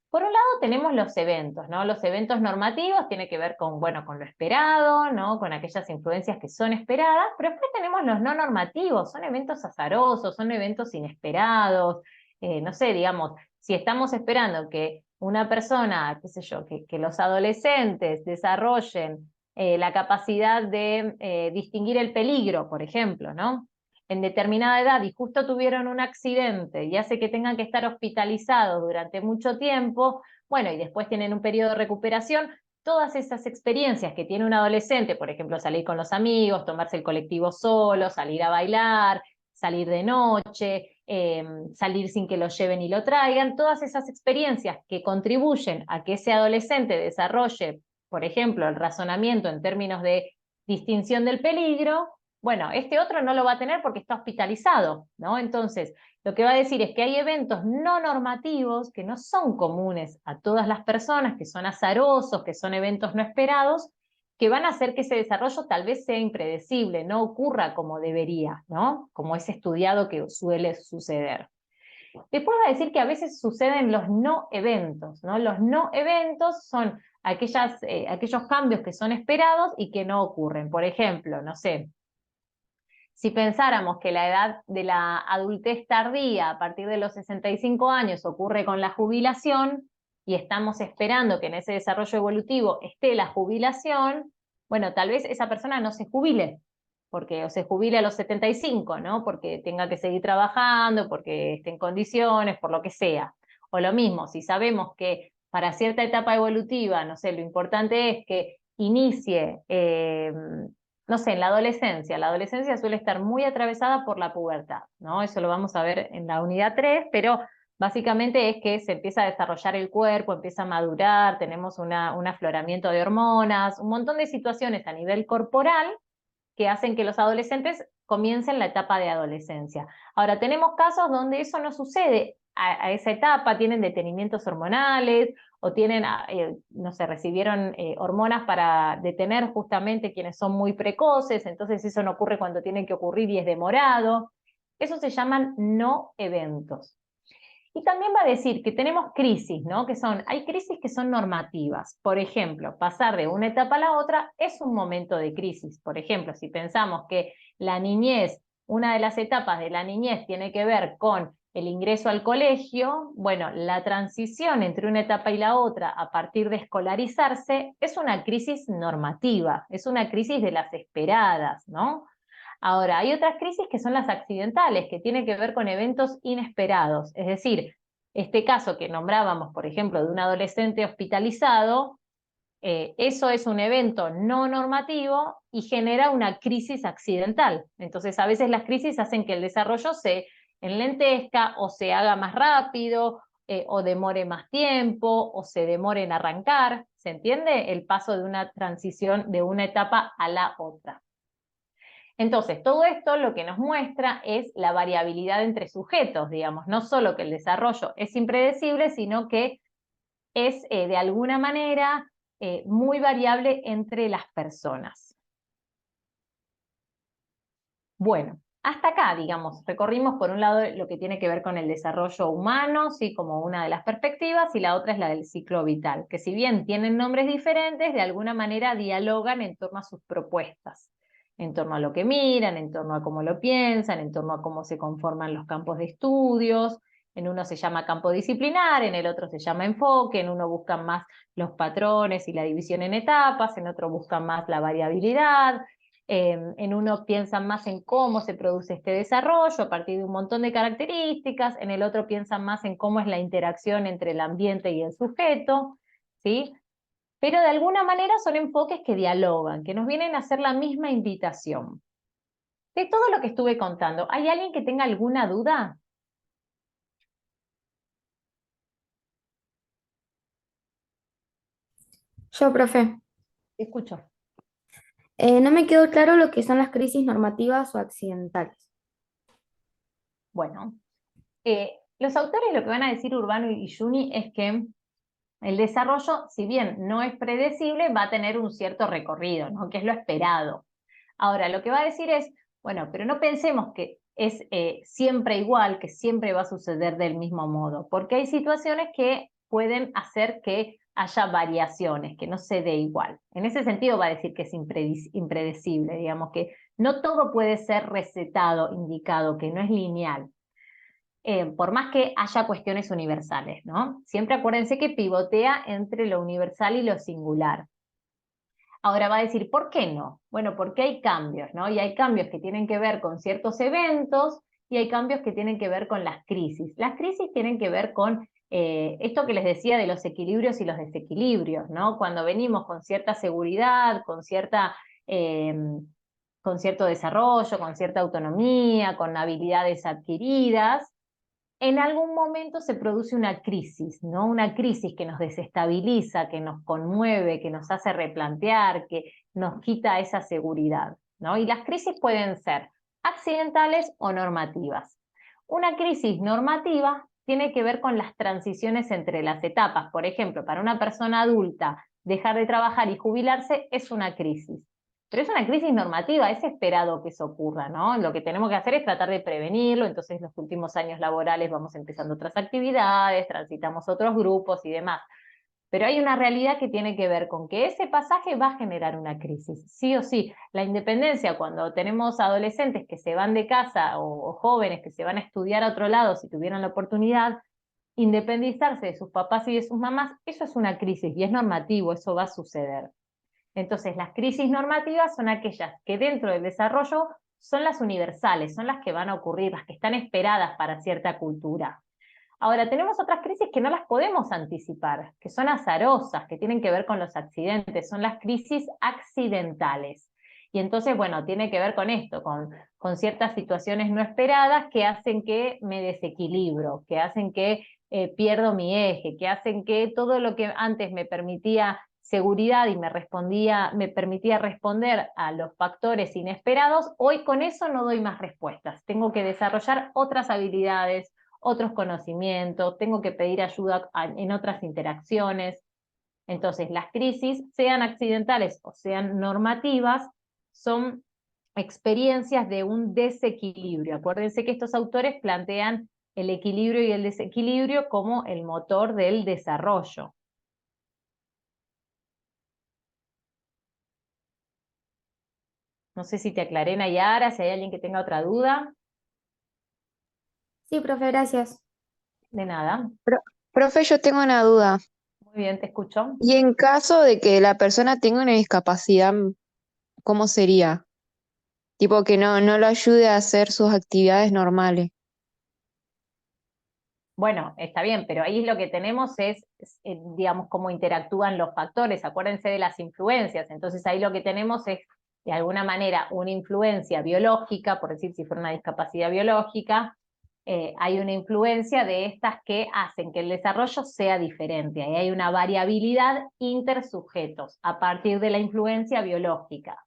A: Por un lado tenemos los eventos, ¿no? Los eventos normativos tienen que ver con, bueno, con lo esperado, ¿no? Con aquellas influencias que son esperadas, pero después tenemos los no normativos, son eventos azarosos, son eventos inesperados, no sé, digamos, si estamos esperando que una persona, qué sé yo, que los adolescentes desarrollen la capacidad de distinguir el peligro, por ejemplo, ¿no? En determinada edad y justo tuvieron un accidente y hace que tengan que estar hospitalizados durante mucho tiempo, bueno, y después tienen un periodo de recuperación, todas esas experiencias que tiene un adolescente, por ejemplo, salir con los amigos, tomarse el colectivo solo, salir a bailar, salir de noche, salir sin que lo lleven y lo traigan, todas esas experiencias que contribuyen a que ese adolescente desarrolle, por ejemplo, el razonamiento en términos de distinción del peligro, bueno, este otro no lo va a tener porque está hospitalizado, ¿no? Entonces, lo que va a decir es que hay eventos no normativos que no son comunes a todas las personas, que son azarosos, que son eventos no esperados, que van a hacer que ese desarrollo tal vez sea impredecible, no ocurra como debería, ¿no? Como es estudiado que suele suceder. Después va a decir que a veces suceden los no eventos, ¿no? Los no eventos son aquellos cambios que son esperados y que no ocurren. Por ejemplo, no sé, si pensáramos que la edad de la adultez tardía a partir de los 65 años ocurre con la jubilación y estamos esperando que en ese desarrollo evolutivo esté la jubilación, bueno, tal vez esa persona no se jubile, o se jubile a los 75, ¿no? Porque tenga que seguir trabajando, porque esté en condiciones, por lo que sea. O lo mismo, si sabemos que para cierta etapa evolutiva, no sé, lo importante es que inicie no sé, en la adolescencia suele estar muy atravesada por la pubertad, ¿no? Eso lo vamos a ver en la unidad 3, pero básicamente es que se empieza a desarrollar el cuerpo, empieza a madurar, tenemos un afloramiento de hormonas, un montón de situaciones a nivel corporal que hacen que los adolescentes comiencen la etapa de adolescencia. Ahora, tenemos casos donde eso no sucede, a esa etapa, tienen detenimientos hormonales, o tienen, no sé, recibieron hormonas para detener justamente quienes son muy precoces, entonces eso no ocurre cuando tiene que ocurrir y es demorado. Eso se llaman no eventos. Y también va a decir que tenemos crisis, ¿no? Hay crisis que son normativas. Por ejemplo, pasar de una etapa a la otra es un momento de crisis. Por ejemplo, si pensamos que la niñez, una de las etapas de la niñez tiene que ver con el ingreso al colegio, bueno, la transición entre una etapa y la otra a partir de escolarizarse es una crisis normativa, es una crisis de las esperadas, ¿no? Ahora, hay otras crisis que son las accidentales, que tienen que ver con eventos inesperados. Es decir, este caso que nombrábamos, por ejemplo, de un adolescente hospitalizado, eso es un evento no normativo y genera una crisis accidental. Entonces, a veces las crisis hacen que el desarrollo se enlentezca o se haga más rápido, o demore más tiempo, o se demore en arrancar. ¿Se entiende? El paso de una transición de una etapa a la otra. Entonces, todo esto lo que nos muestra es la variabilidad entre sujetos, digamos, no solo que el desarrollo es impredecible, sino que es de alguna manera muy variable entre las personas. Bueno, hasta acá, digamos, recorrimos por un lado lo que tiene que ver con el desarrollo humano, sí, como una de las perspectivas, y la otra es la del ciclo vital, que si bien tienen nombres diferentes, de alguna manera dialogan en torno a sus propuestas, en torno a lo que miran, en torno a cómo lo piensan, en torno a cómo se conforman los campos de estudios. En uno se llama campo disciplinar, en el otro se llama enfoque, en uno buscan más los patrones y la división en etapas, en otro buscan más la variabilidad, en uno piensan más en cómo se produce este desarrollo a partir de un montón de características, en el otro piensan más en cómo es la interacción entre el ambiente y el sujeto, ¿sí? Pero de alguna manera son enfoques que dialogan, que nos vienen a hacer la misma invitación. De todo lo que estuve contando, ¿hay alguien que tenga alguna duda?
E: Yo, profe,
A: Escucho.
E: no me quedó claro lo que son las crisis normativas o accidentales.
A: Bueno, los autores lo que van a decir Urbano y Juni es que el desarrollo, si bien no es predecible, va a tener un cierto recorrido, ¿no? Que es lo esperado. Ahora, lo que va a decir es, bueno, pero no pensemos que es siempre igual, que siempre va a suceder del mismo modo, porque hay situaciones que pueden hacer que haya variaciones, que no se dé igual. En ese sentido va a decir que es impredecible, digamos que no todo puede ser recetado, indicado, que no es lineal. Por más que haya cuestiones universales, ¿no? Siempre acuérdense que pivotea entre lo universal y lo singular. Ahora va a decir, ¿por qué no? Bueno, porque hay cambios, ¿no? Y hay cambios que tienen que ver con ciertos eventos y hay cambios que tienen que ver con las crisis. Las crisis tienen que ver con esto que les decía de los equilibrios y los desequilibrios, ¿no? Cuando venimos con cierta seguridad, con cierto desarrollo, con cierta autonomía, con habilidades adquiridas, en algún momento se produce una crisis, ¿no? Una crisis que nos desestabiliza, que nos conmueve, que nos hace replantear, que nos quita esa seguridad, ¿no? Y las crisis pueden ser accidentales o normativas. Una crisis normativa tiene que ver con las transiciones entre las etapas. Por ejemplo, para una persona adulta, dejar de trabajar y jubilarse es una crisis. Pero es una crisis normativa, es esperado que eso ocurra, ¿no? Lo que tenemos que hacer es tratar de prevenirlo, entonces en los últimos años laborales vamos empezando otras actividades, transitamos otros grupos y demás. Pero hay una realidad que tiene que ver con que ese pasaje va a generar una crisis, sí o sí. La independencia, cuando tenemos adolescentes que se van de casa o jóvenes que se van a estudiar a otro lado si tuvieran la oportunidad, independizarse de sus papás y de sus mamás, eso es una crisis y es normativo, eso va a suceder. Entonces, las crisis normativas son aquellas que dentro del desarrollo son las universales, son las que van a ocurrir, las que están esperadas para cierta cultura. Ahora, tenemos otras crisis que no las podemos anticipar, que son azarosas, que tienen que ver con los accidentes, son las crisis accidentales. Y entonces, bueno, tiene que ver con esto, con ciertas situaciones no esperadas que hacen que me desequilibro, que hacen que pierdo mi eje, que hacen que todo lo que antes me permitía seguridad y me permitía responder a los factores inesperados, hoy con eso no doy más respuestas. Tengo que desarrollar otras habilidades, otros conocimientos, tengo que pedir ayuda en otras interacciones. Entonces, las crisis, sean accidentales o sean normativas, son experiencias de un desequilibrio. Acuérdense que estos autores plantean el equilibrio y el desequilibrio como el motor del desarrollo. No sé si te aclaré, Nayara, si hay alguien que tenga otra duda.
E: Sí, profe, gracias.
A: De nada.
F: Profe, yo tengo una duda.
A: Muy bien, te escucho.
F: Y en caso de que la persona tenga una discapacidad, ¿cómo sería? Tipo que no lo ayude a hacer sus actividades normales.
A: Bueno, está bien, pero ahí lo que tenemos es, digamos, cómo interactúan los factores. Acuérdense de las influencias. Entonces ahí lo que tenemos es, de alguna manera, una influencia biológica, por decir si fuera una discapacidad biológica, hay una influencia de estas que hacen que el desarrollo sea diferente. Ahí hay una variabilidad intersujetos a partir de la influencia biológica.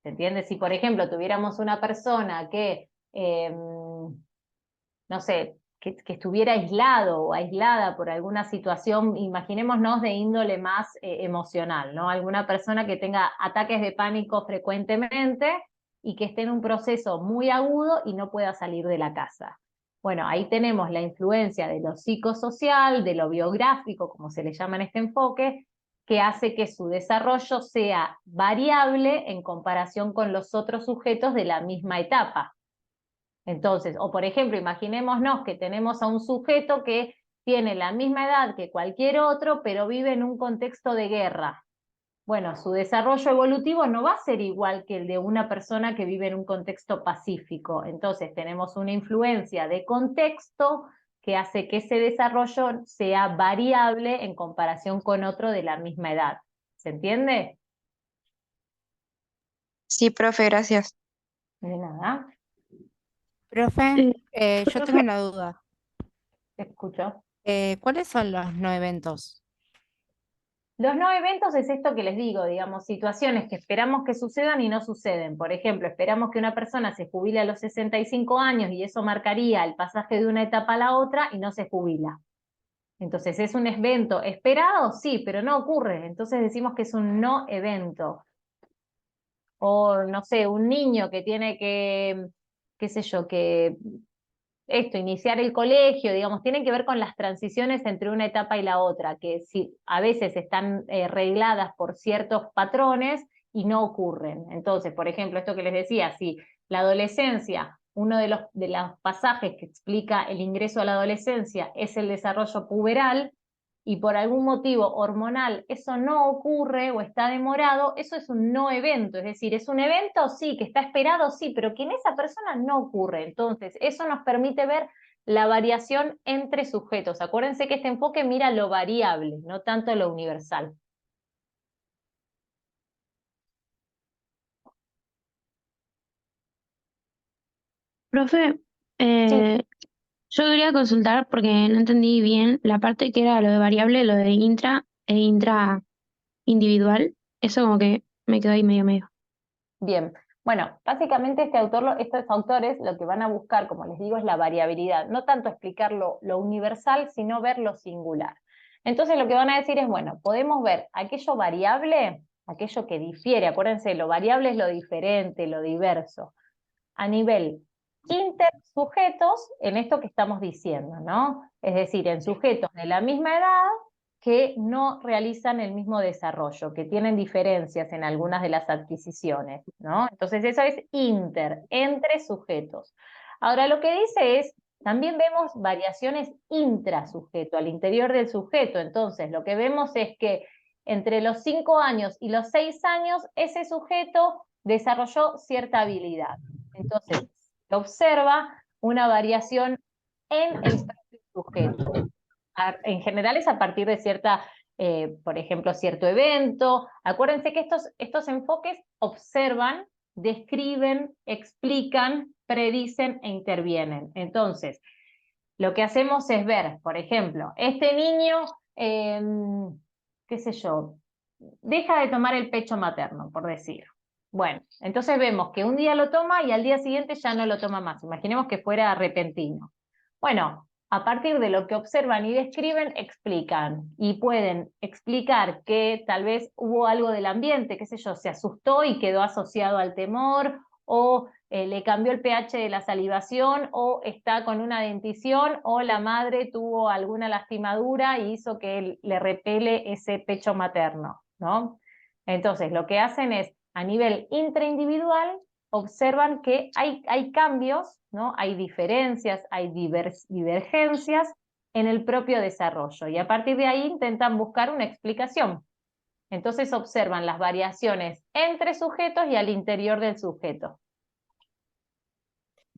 A: ¿Se entiende? Si, por ejemplo, tuviéramos una persona que, no sé, que estuviera aislado o aislada por alguna situación, imaginémonos de índole más emocional, ¿no? Alguna persona que tenga ataques de pánico frecuentemente y que esté en un proceso muy agudo y no pueda salir de la casa. Bueno, ahí tenemos la influencia de lo psicosocial, de lo biográfico, como se le llama en este enfoque, que hace que su desarrollo sea variable en comparación con los otros sujetos de la misma etapa. Entonces, o por ejemplo, imaginémonos que tenemos a un sujeto que tiene la misma edad que cualquier otro, pero vive en un contexto de guerra. Bueno, su desarrollo evolutivo no va a ser igual que el de una persona que vive en un contexto pacífico. Entonces, tenemos una influencia de contexto que hace que ese desarrollo sea variable en comparación con otro de la misma edad. ¿Se entiende?
F: Sí, profe, gracias.
A: De nada,
G: Profe, yo
D: Profe,
G: tengo una duda.
A: te escucho.
G: ¿Cuáles son los no eventos?
A: Los no eventos es esto que les digo, digamos, situaciones que esperamos que sucedan y no suceden. Por ejemplo, esperamos que una persona se jubile a los 65 años y eso marcaría el pasaje de una etapa a la otra y no se jubila. Entonces, ¿es un evento esperado? Sí, pero no ocurre. Entonces decimos que es un no evento. O, no sé, un niño que tiene que, qué sé yo, que iniciar el colegio, digamos, tienen que ver con las transiciones entre una etapa y la otra, que si, a veces están regladas por ciertos patrones y no ocurren. Entonces, por ejemplo, esto que les decía, si la adolescencia, uno de los pasajes que explica el ingreso a la adolescencia es el desarrollo puberal, y por algún motivo hormonal eso no ocurre o está demorado, eso es un no evento, es decir, es un evento sí, que está esperado sí, pero que en esa persona no ocurre. Entonces, eso nos permite ver la variación entre sujetos. Acuérdense que este enfoque mira lo variable, no tanto lo universal.
H: Profe,
A: Sí.
H: yo quería consultar porque no entendí bien la parte que era lo de variable, lo de intra e intra individual. Eso como que me quedó ahí medio.
A: Bien, bueno, básicamente estos autores lo que van a buscar, como les digo, es la variabilidad, no tanto explicar lo universal, sino ver lo singular. Entonces lo que van a decir es, bueno, podemos ver aquello variable, aquello que difiere, acuérdense, lo variable es lo diferente, lo diverso, a nivel intersujetos en esto que estamos diciendo, ¿no? Es decir, en sujetos de la misma edad que no realizan el mismo desarrollo, que tienen diferencias en algunas de las adquisiciones, ¿no? Entonces eso es entre sujetos. Ahora lo que dice es, también vemos variaciones intrasujeto, al interior del sujeto. Entonces lo que vemos es que entre los 5 años y los 6 años, ese sujeto desarrolló cierta habilidad. Entonces, se observa una variación en el propio sujeto. En general es a partir de cierta, por ejemplo, cierto evento. Acuérdense que estos enfoques observan, describen, explican, predicen e intervienen. Entonces, lo que hacemos es ver, por ejemplo, este niño, qué sé yo, deja de tomar el pecho materno, por decir. Bueno, entonces vemos que un día lo toma y al día siguiente ya no lo toma más. Imaginemos que fuera repentino. Bueno, a partir de lo que observan y describen, explican. Y pueden explicar que tal vez hubo algo del ambiente, qué sé yo, se asustó y quedó asociado al temor, o le cambió el pH de la salivación, o está con una dentición, o la madre tuvo alguna lastimadura y hizo que le repele ese pecho materno, ¿no? Entonces, lo que hacen es, a nivel intraindividual, observan que hay cambios, ¿no? Hay diferencias, hay divergencias en el propio desarrollo, y a partir de ahí intentan buscar una explicación. Entonces observan las variaciones entre sujetos y al interior del sujeto.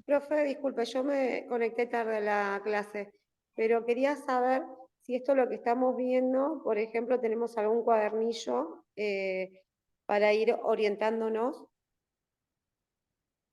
I: Profe, disculpe, yo me conecté tarde a la clase, pero quería saber si esto es lo que estamos viendo, por ejemplo, tenemos algún cuadernillo para ir orientándonos.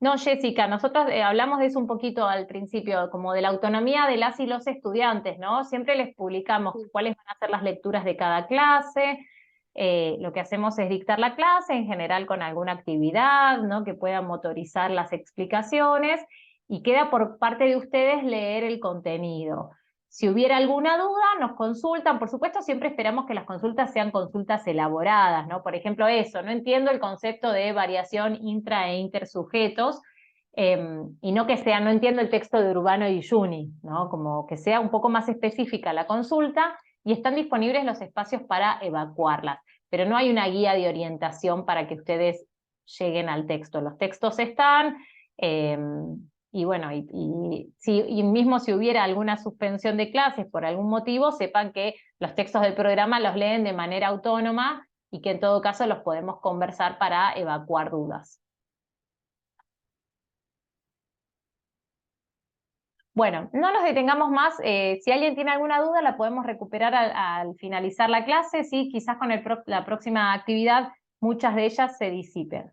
A: No, Jessica, nosotros hablamos de eso un poquito al principio, como de la autonomía de las y los estudiantes, ¿no? Siempre les publicamos cuáles van a ser las lecturas de cada clase, lo que hacemos es dictar la clase, en general con alguna actividad, ¿no? Que pueda motorizar las explicaciones, y queda por parte de ustedes leer el contenido. Si hubiera alguna duda, nos consultan. Por supuesto, siempre esperamos que las consultas sean consultas elaboradas, ¿no? Por ejemplo, eso, no entiendo el concepto de variación intra e intersujetos, y no que sea, no entiendo el texto de Urbano y Juni, ¿no? Como que sea un poco más específica la consulta, y están disponibles los espacios para evacuarlas. Pero no hay una guía de orientación para que ustedes lleguen al texto. Los textos están... y bueno, y mismo si hubiera alguna suspensión de clases por algún motivo, sepan que los textos del programa los leen de manera autónoma y que en todo caso los podemos conversar para evacuar dudas. Bueno, no nos detengamos más. Si alguien tiene alguna duda, la podemos recuperar al finalizar la clase. Sí, quizás con la próxima actividad muchas de ellas se disipen.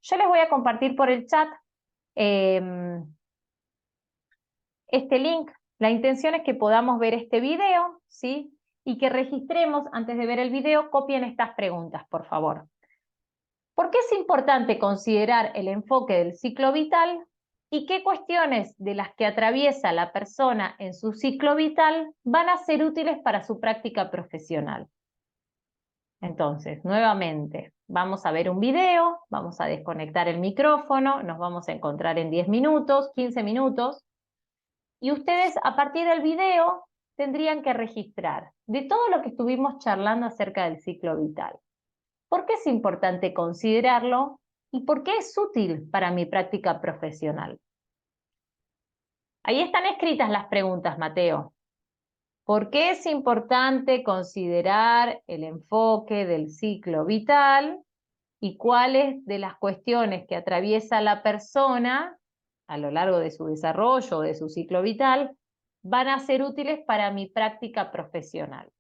A: Yo les voy a compartir por el chat este link. La intención es que podamos ver este video, ¿sí? Y que registremos, antes de ver el video, copien estas preguntas, por favor. ¿Por qué es importante considerar el enfoque del ciclo vital? ¿Y qué cuestiones de las que atraviesa la persona en su ciclo vital van a ser útiles para su práctica profesional? Entonces, nuevamente, vamos a ver un video, vamos a desconectar el micrófono, nos vamos a encontrar en 10 minutos, 15 minutos, y ustedes a partir del video tendrían que registrar de todo lo que estuvimos charlando acerca del ciclo vital. ¿Por qué es importante considerarlo y por qué es útil para mi práctica profesional? Ahí están escritas las preguntas, Mateo. ¿Por qué es importante considerar el enfoque del ciclo vital y cuáles de las cuestiones que atraviesa la persona a lo largo de su desarrollo o de su ciclo vital van a ser útiles para mi práctica profesional?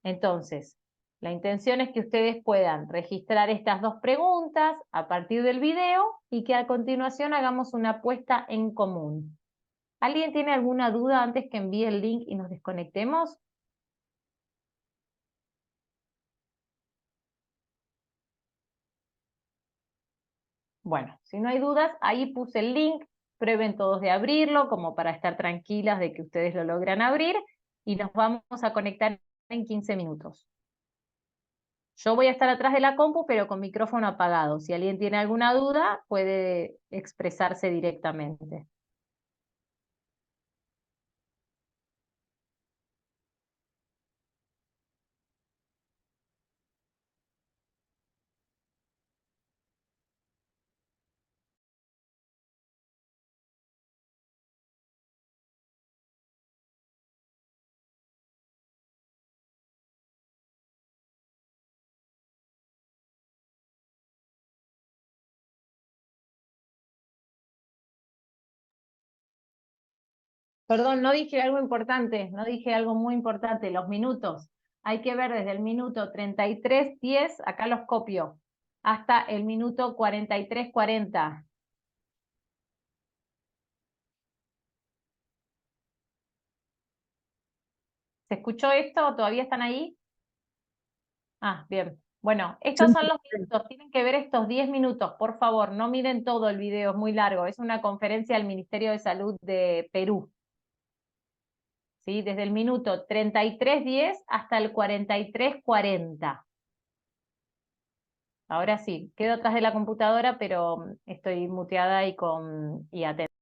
A: Entonces, la intención es que ustedes puedan registrar estas dos preguntas a partir del video y que a continuación hagamos una apuesta en común. ¿Alguien tiene alguna duda antes que envíe el link y nos desconectemos? Bueno, si no hay dudas, ahí puse el link. Prueben todos de abrirlo, como para estar tranquilas de que ustedes lo logran abrir, y nos vamos a conectar en 15 minutos. Yo voy a estar atrás de la compu, pero con micrófono apagado. Si alguien tiene alguna duda, puede expresarse directamente. Perdón, no dije algo importante, no dije algo muy importante, los minutos. Hay que ver desde el minuto 33:10, acá los copio, hasta el minuto 43:40. ¿Se escuchó esto? ¿Todavía están ahí? Ah, bien. Bueno, estos son los minutos, tienen que ver estos 10 minutos, por favor, no miren todo el video, es muy largo, es una conferencia del Ministerio de Salud de Perú. ¿sí? Desde el minuto 33:10 hasta el 43:40. Ahora sí, quedo atrás de la computadora, pero estoy muteada y atenta.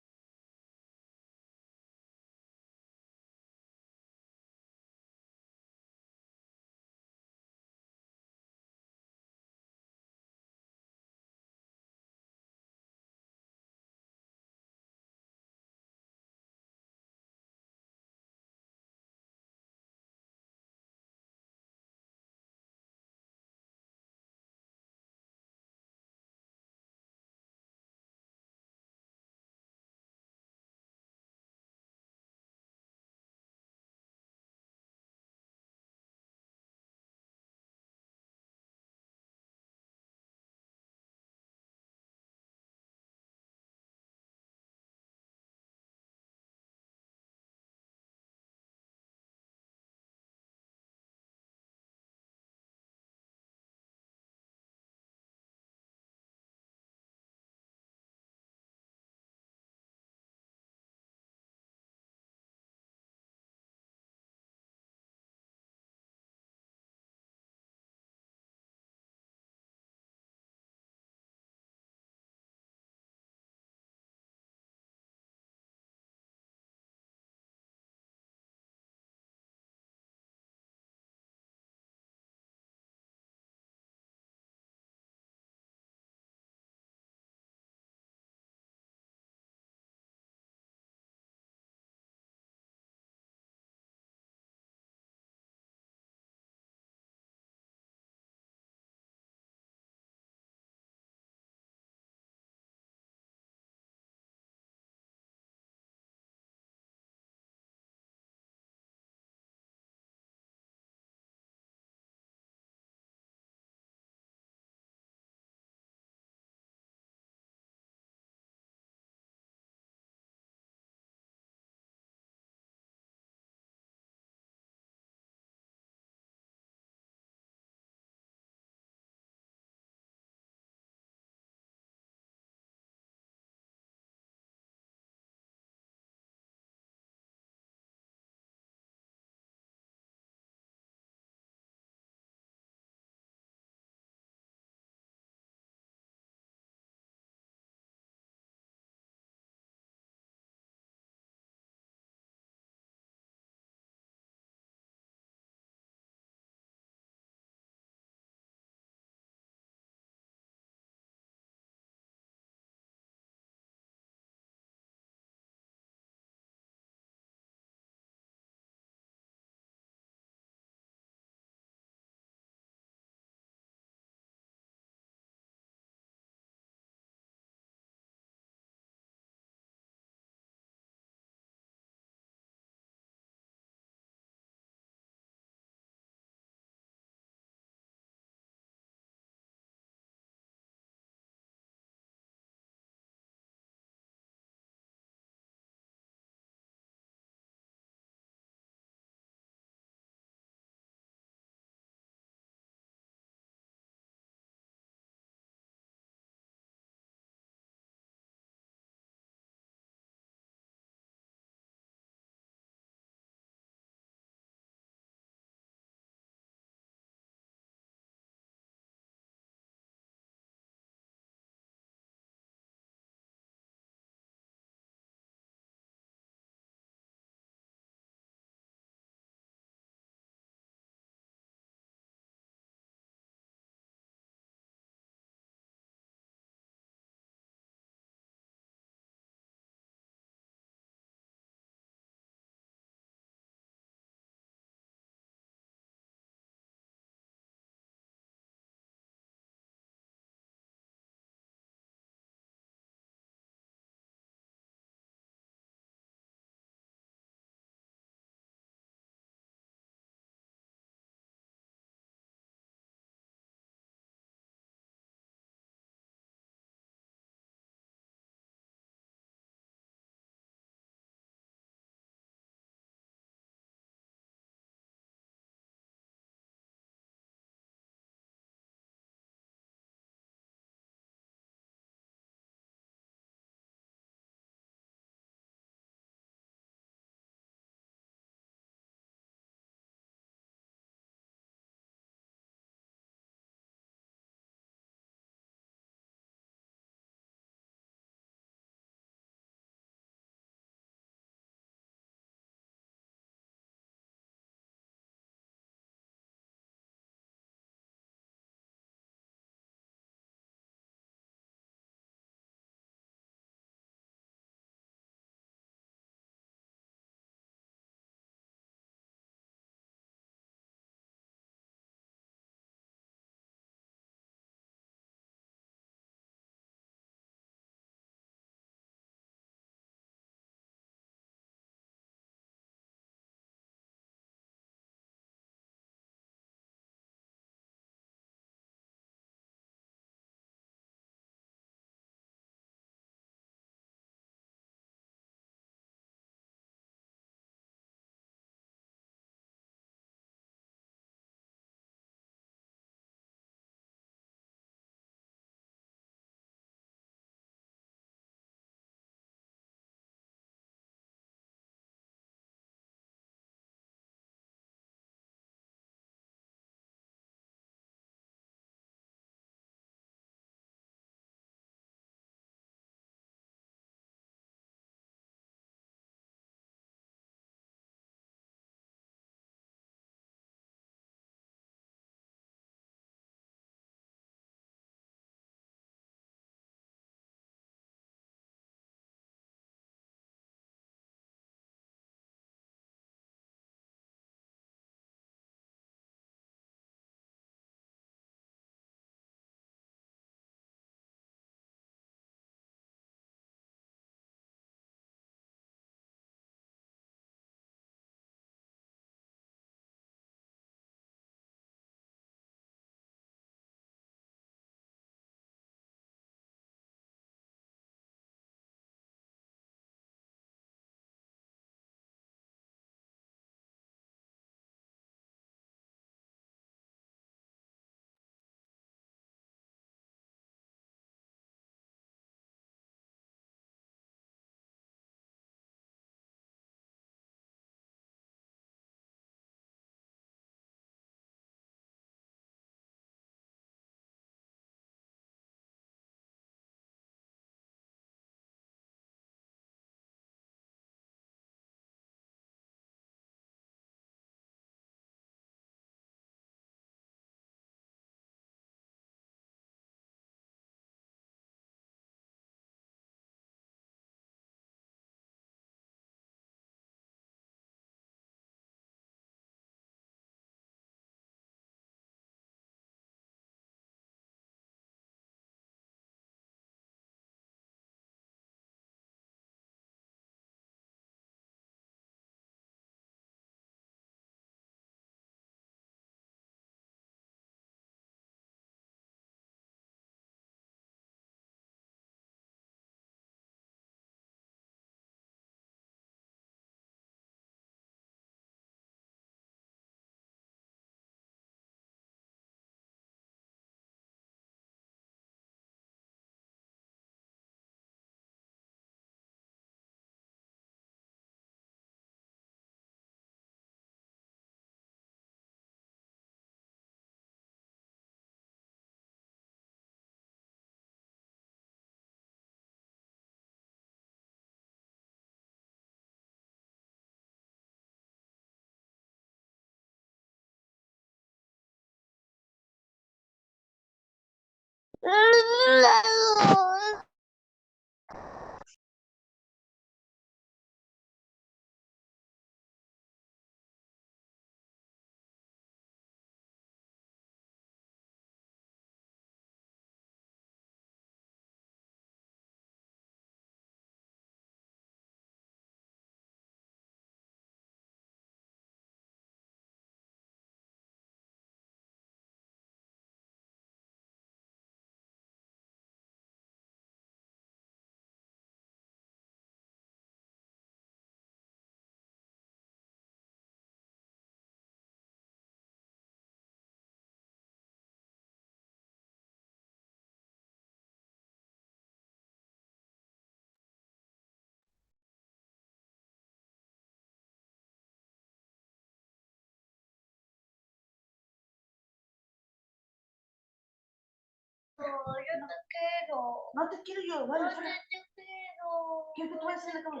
J: No, yo te quiero. No te quiero yo, vale, fuera. Te quiero. ¿Quieres que te vaya a hacer la cama?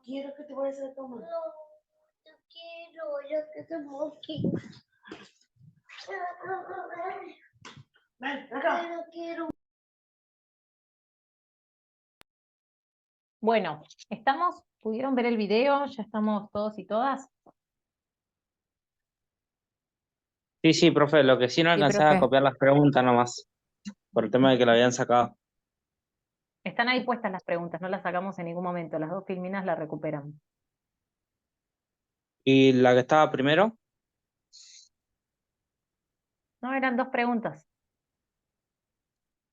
J: Quiero que te vaya a hacer la cama. No, te quiero, yo que te moqué. Ven, acá. No quiero.
A: Bueno, ¿pudieron ver el video? ¿Ya estamos todos y todas?
K: Sí, profe, lo que sí no
G: Sí,
K: alcanzaba a
G: profe.
K: copiar las preguntas nomás, por el tema de que lo habían sacado.
A: Están ahí puestas las preguntas, no las sacamos en ningún momento, las dos filminas las recuperan.
K: ¿Y la que estaba primero?
A: No, eran dos preguntas.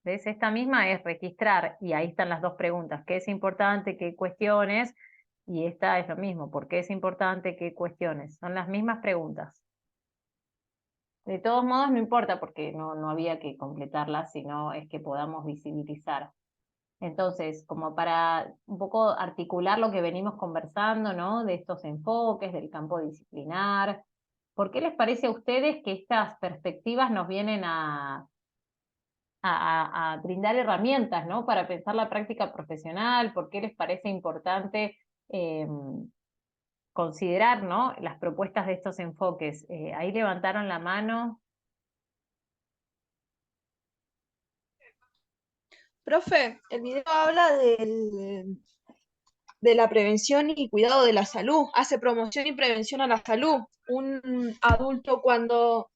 A: ¿Ves? Esta misma es registrar, y ahí están las dos preguntas. ¿Qué es importante? ¿Qué cuestiones? Y esta es lo mismo. ¿Por qué es importante? ¿Qué cuestiones? Son las mismas preguntas. De todos modos, no importa porque no había que completarlas, sino es que podamos visibilizar. Entonces, como para un poco articular lo que venimos conversando, ¿no? De estos enfoques, del campo disciplinar. ¿Por qué les parece a ustedes que estas perspectivas nos vienen a brindar herramientas, ¿no? Para pensar la práctica profesional? ¿Por qué les parece importante considerar, ¿no? Las propuestas de estos enfoques? Ahí levantaron la mano.
C: Profe, el video habla de la prevención y cuidado de la salud, hace promoción y prevención a la salud. Un adulto cuando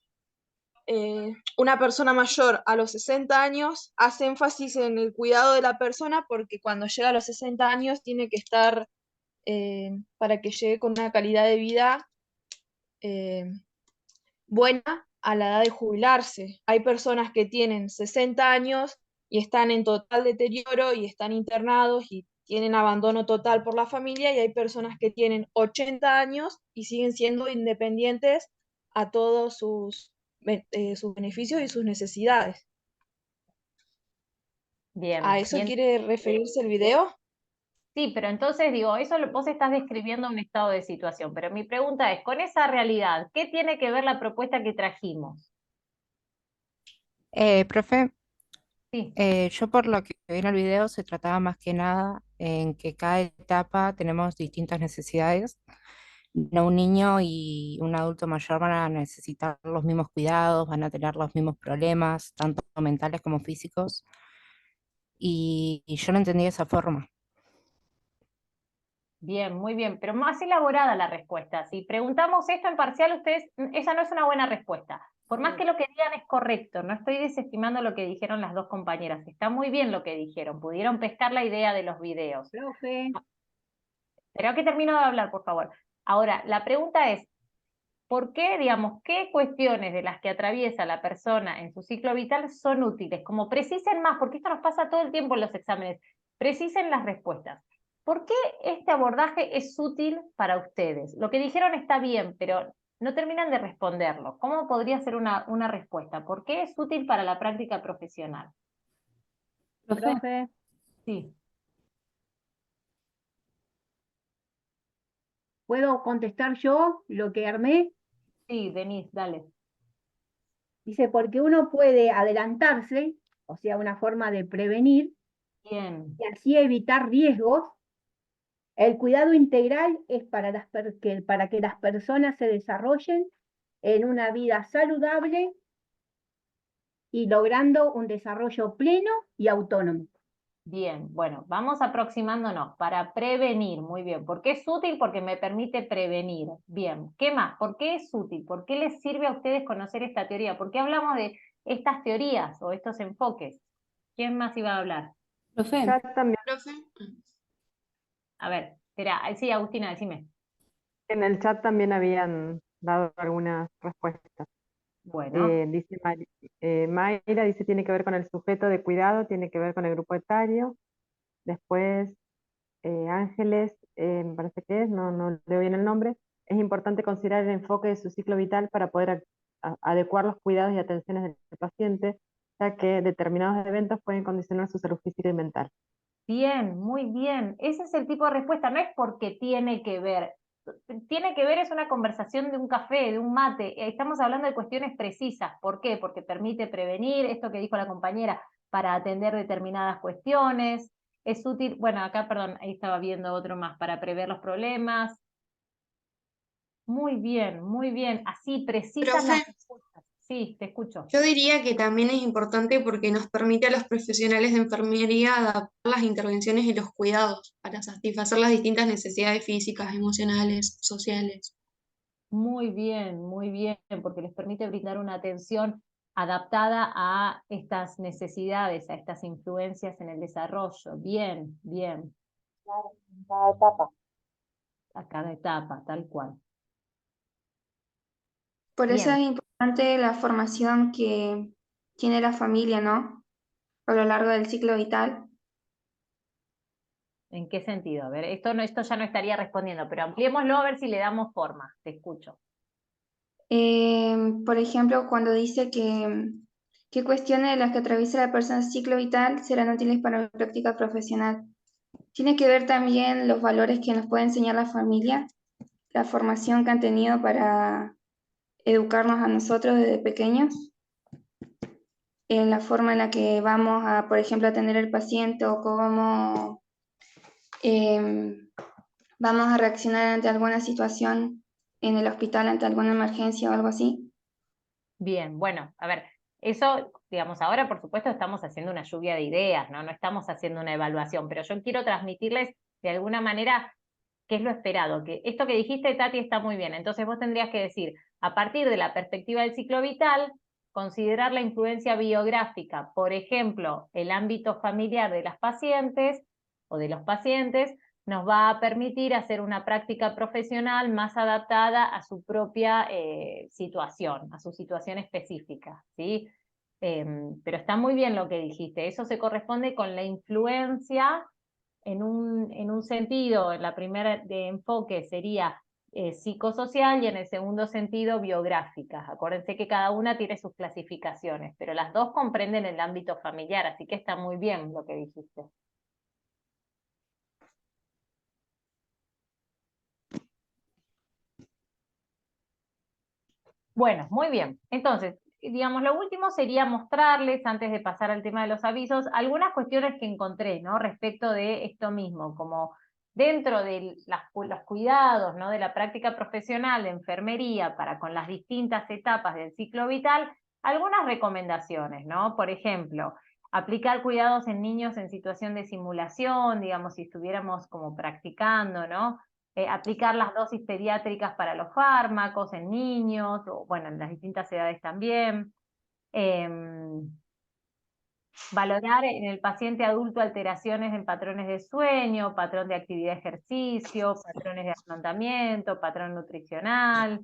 C: una persona mayor a los 60 años hace énfasis en el cuidado de la persona porque cuando llega a los 60 años tiene que estar para que llegue con una calidad de vida buena a la edad de jubilarse. Hay personas que tienen 60 años y están en total deterioro y están internados y tienen abandono total por la familia, y hay personas que tienen 80 años y siguen siendo independientes a todos sus beneficios y sus necesidades.
A: Bien,
C: ¿A eso
A: bien.
C: quiere referirse el video?
A: Sí, pero entonces digo, vos estás describiendo un estado de situación, pero mi pregunta es, con esa realidad, ¿qué tiene que ver la propuesta que trajimos?
G: Profe,
A: Sí,
G: yo por lo que vi en el video se trataba más que nada en que cada etapa tenemos distintas necesidades. No, un niño y un adulto mayor van a necesitar los mismos cuidados, van a tener los mismos problemas, tanto mentales como físicos, y yo lo entendí de esa forma.
A: bien, muy bien, pero más elaborada la respuesta. Si preguntamos esto en parcial, ustedes, esa no es una buena respuesta. Por más que lo que digan es correcto, no estoy desestimando lo que dijeron las dos compañeras, está muy bien lo que dijeron, pudieron pescar la idea de los videos.
J: Profe.
A: Pero que termino de hablar, por favor. Ahora, la pregunta es, ¿por qué, digamos, qué cuestiones de las que atraviesa la persona en su ciclo vital son útiles? Como precisen más, porque esto nos pasa todo el tiempo en los exámenes, precisen las respuestas. ¿Por qué este abordaje es útil para ustedes? Lo que dijeron está bien, pero no terminan de responderlo. ¿Cómo podría ser una respuesta? ¿Por qué es útil para la práctica profesional?
J: Profe.
A: Sí.
J: ¿Puedo contestar yo lo que armé?
A: Sí, Denise, dale.
J: Dice, porque uno puede adelantarse, o sea, una forma de prevenir,
A: Bien.
J: y así evitar riesgos. El cuidado integral es para que las personas se desarrollen en una vida saludable y logrando un desarrollo pleno y autónomo.
A: Bien, bueno, vamos aproximándonos para prevenir, muy bien. ¿Por qué es útil? Porque me permite prevenir. Bien, ¿qué más? ¿Por qué es útil? ¿Por qué les sirve a ustedes conocer esta teoría? ¿Por qué hablamos de estas teorías o estos enfoques? ¿Quién más iba a hablar?
D: Profe. Chat también.
A: A ver, espera, sí, Agustina, decime.
D: En el chat también habían dado algunas respuestas.
A: Bueno.
D: Dice Mayra, dice tiene que ver con el sujeto de cuidado, tiene que ver con el grupo etario. Después Ángeles, me parece que es, no leo bien el nombre. Es importante considerar el enfoque de su ciclo vital para poder adecuar los cuidados y atenciones del paciente, ya que determinados eventos pueden condicionar su salud física y mental.
A: Bien, muy bien. Ese es el tipo de respuesta, no es porque tiene que ver. tiene que ver, es una conversación de un café, de un mate, estamos hablando de cuestiones precisas. ¿Por qué? Porque permite prevenir, esto que dijo la compañera, para atender determinadas cuestiones, es útil, bueno, acá, perdón, ahí estaba viendo otro más, para prever los problemas. Muy bien, así precisas las
L: Profe,
A: respuestas. Sí, te escucho.
L: yo diría que también es importante porque nos permite a los profesionales de enfermería adaptar las intervenciones y los cuidados para satisfacer las distintas necesidades físicas, emocionales, sociales.
A: Muy bien, porque les permite brindar una atención adaptada a estas necesidades, a estas influencias en el desarrollo. Bien,
M: Claro, en cada etapa.
A: a cada etapa, tal cual.
N: Por eso
A: Bien,
N: es importante la formación que tiene la familia, ¿no? A lo largo del ciclo vital.
A: ¿en qué sentido? A ver, esto ya no estaría respondiendo, pero ampliémoslo a ver si le damos forma. Te escucho.
N: Por ejemplo, cuando dice que cuestiones de las que atraviesa la persona en ciclo vital serán útiles para la práctica profesional. Tiene que ver también los valores que nos puede enseñar la familia, la formación que han tenido para educarnos a nosotros desde pequeños, en la forma en la que vamos a, por ejemplo, atender al paciente o cómo vamos a reaccionar ante alguna situación en el hospital, ante alguna emergencia o algo así.
A: Bien, bueno, a ver, eso, digamos, ahora por supuesto estamos haciendo una lluvia de ideas, ¿no? No estamos haciendo una evaluación, pero yo quiero transmitirles de alguna manera qué es lo esperado, que esto que dijiste, Tati, está muy bien. Entonces vos tendrías que decir, a partir de la perspectiva del ciclo vital, considerar la influencia biográfica, por ejemplo, el ámbito familiar de las pacientes o de los pacientes, nos va a permitir hacer una práctica profesional más adaptada a su propia situación, a su situación específica, ¿sí? Pero está muy bien lo que dijiste, eso se corresponde con la influencia en un sentido, en la primera de enfoque sería psicosocial y en el segundo sentido biográfica. Acuérdense que cada una tiene sus clasificaciones, pero las dos comprenden el ámbito familiar, así que está muy bien lo que dijiste. Bueno, muy bien. Entonces, digamos, lo último sería mostrarles, antes de pasar al tema de los avisos, algunas cuestiones que encontré, ¿no? Respecto de esto mismo, como dentro de los cuidados, ¿no? De la práctica profesional de enfermería para con las distintas etapas del ciclo vital, algunas recomendaciones, ¿no? Por ejemplo, aplicar cuidados en niños en situación de simulación, digamos, si estuviéramos como practicando, ¿no? Aplicar las dosis pediátricas para los fármacos en niños, o bueno, en las distintas edades también. Valorar en el paciente adulto alteraciones en patrones de sueño, patrón de actividad de ejercicio, patrones de afrontamiento, patrón nutricional.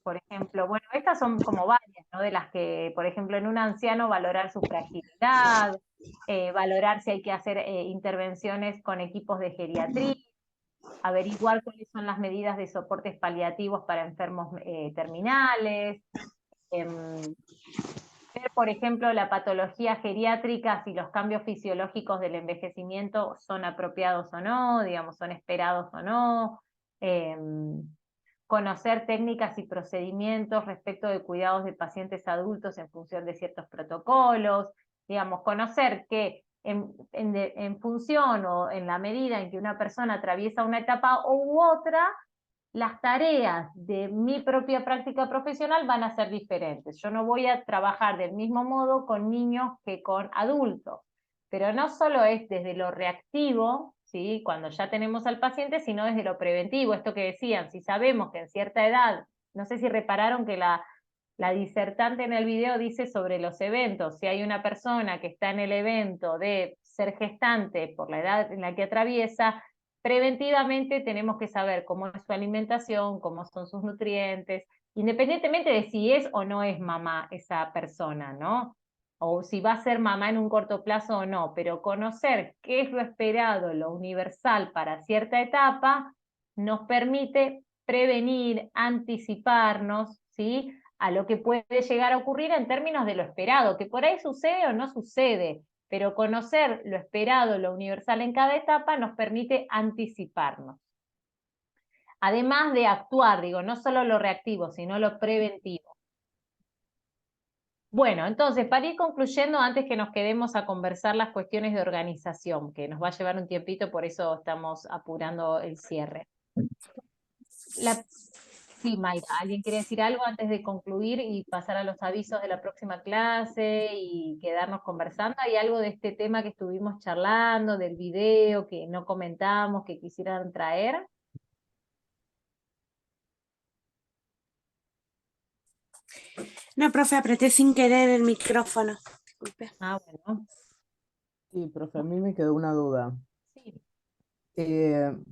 A: Por ejemplo, bueno, estas son como varias, ¿no? De las que, por ejemplo, en un anciano valorar su fragilidad, valorar si hay que hacer intervenciones con equipos de geriatría, averiguar cuáles son las medidas de soportes paliativos para enfermos terminales, ver, por ejemplo, la patología geriátrica, si los cambios fisiológicos del envejecimiento son apropiados o no, digamos, son esperados o no, conocer técnicas y procedimientos respecto de cuidados de pacientes adultos en función de ciertos protocolos, digamos, conocer que en función o en la medida en que una persona atraviesa una etapa u otra, las tareas de mi propia práctica profesional van a ser diferentes. Yo no voy a trabajar del mismo modo con niños que con adultos, pero no solo es desde lo reactivo, ¿sí? Cuando ya tenemos al paciente, sino desde lo preventivo, esto que decían, si sabemos que en cierta edad, no sé si repararon que la disertante en el video dice sobre los eventos, si hay una persona que está en el evento de ser gestante por la edad en la que atraviesa, preventivamente tenemos que saber cómo es su alimentación, cómo son sus nutrientes, independientemente de si es o no es mamá esa persona, ¿no? O si va a ser mamá en un corto plazo o no, pero conocer qué es lo esperado, lo universal para cierta etapa, nos permite prevenir, anticiparnos, ¿sí? A lo que puede llegar a ocurrir en términos de lo esperado, que por ahí sucede o no sucede, pero conocer lo esperado, lo universal en cada etapa nos permite anticiparnos. Además de actuar, digo, no solo lo reactivo, sino lo preventivo. Bueno, entonces, para ir concluyendo, antes que nos quedemos a conversar las cuestiones de organización, que nos va a llevar un tiempito, por eso estamos apurando el cierre. Sí, Mayra, ¿alguien quiere decir algo antes de concluir y pasar a los avisos de la próxima clase y quedarnos conversando? ¿Hay algo de este tema que estuvimos charlando, del video, que no comentamos, que quisieran traer?
O: No, profe, apreté sin querer el micrófono. Disculpe.
A: Ah, bueno.
P: Sí, profe, a mí me quedó una duda.
A: Sí.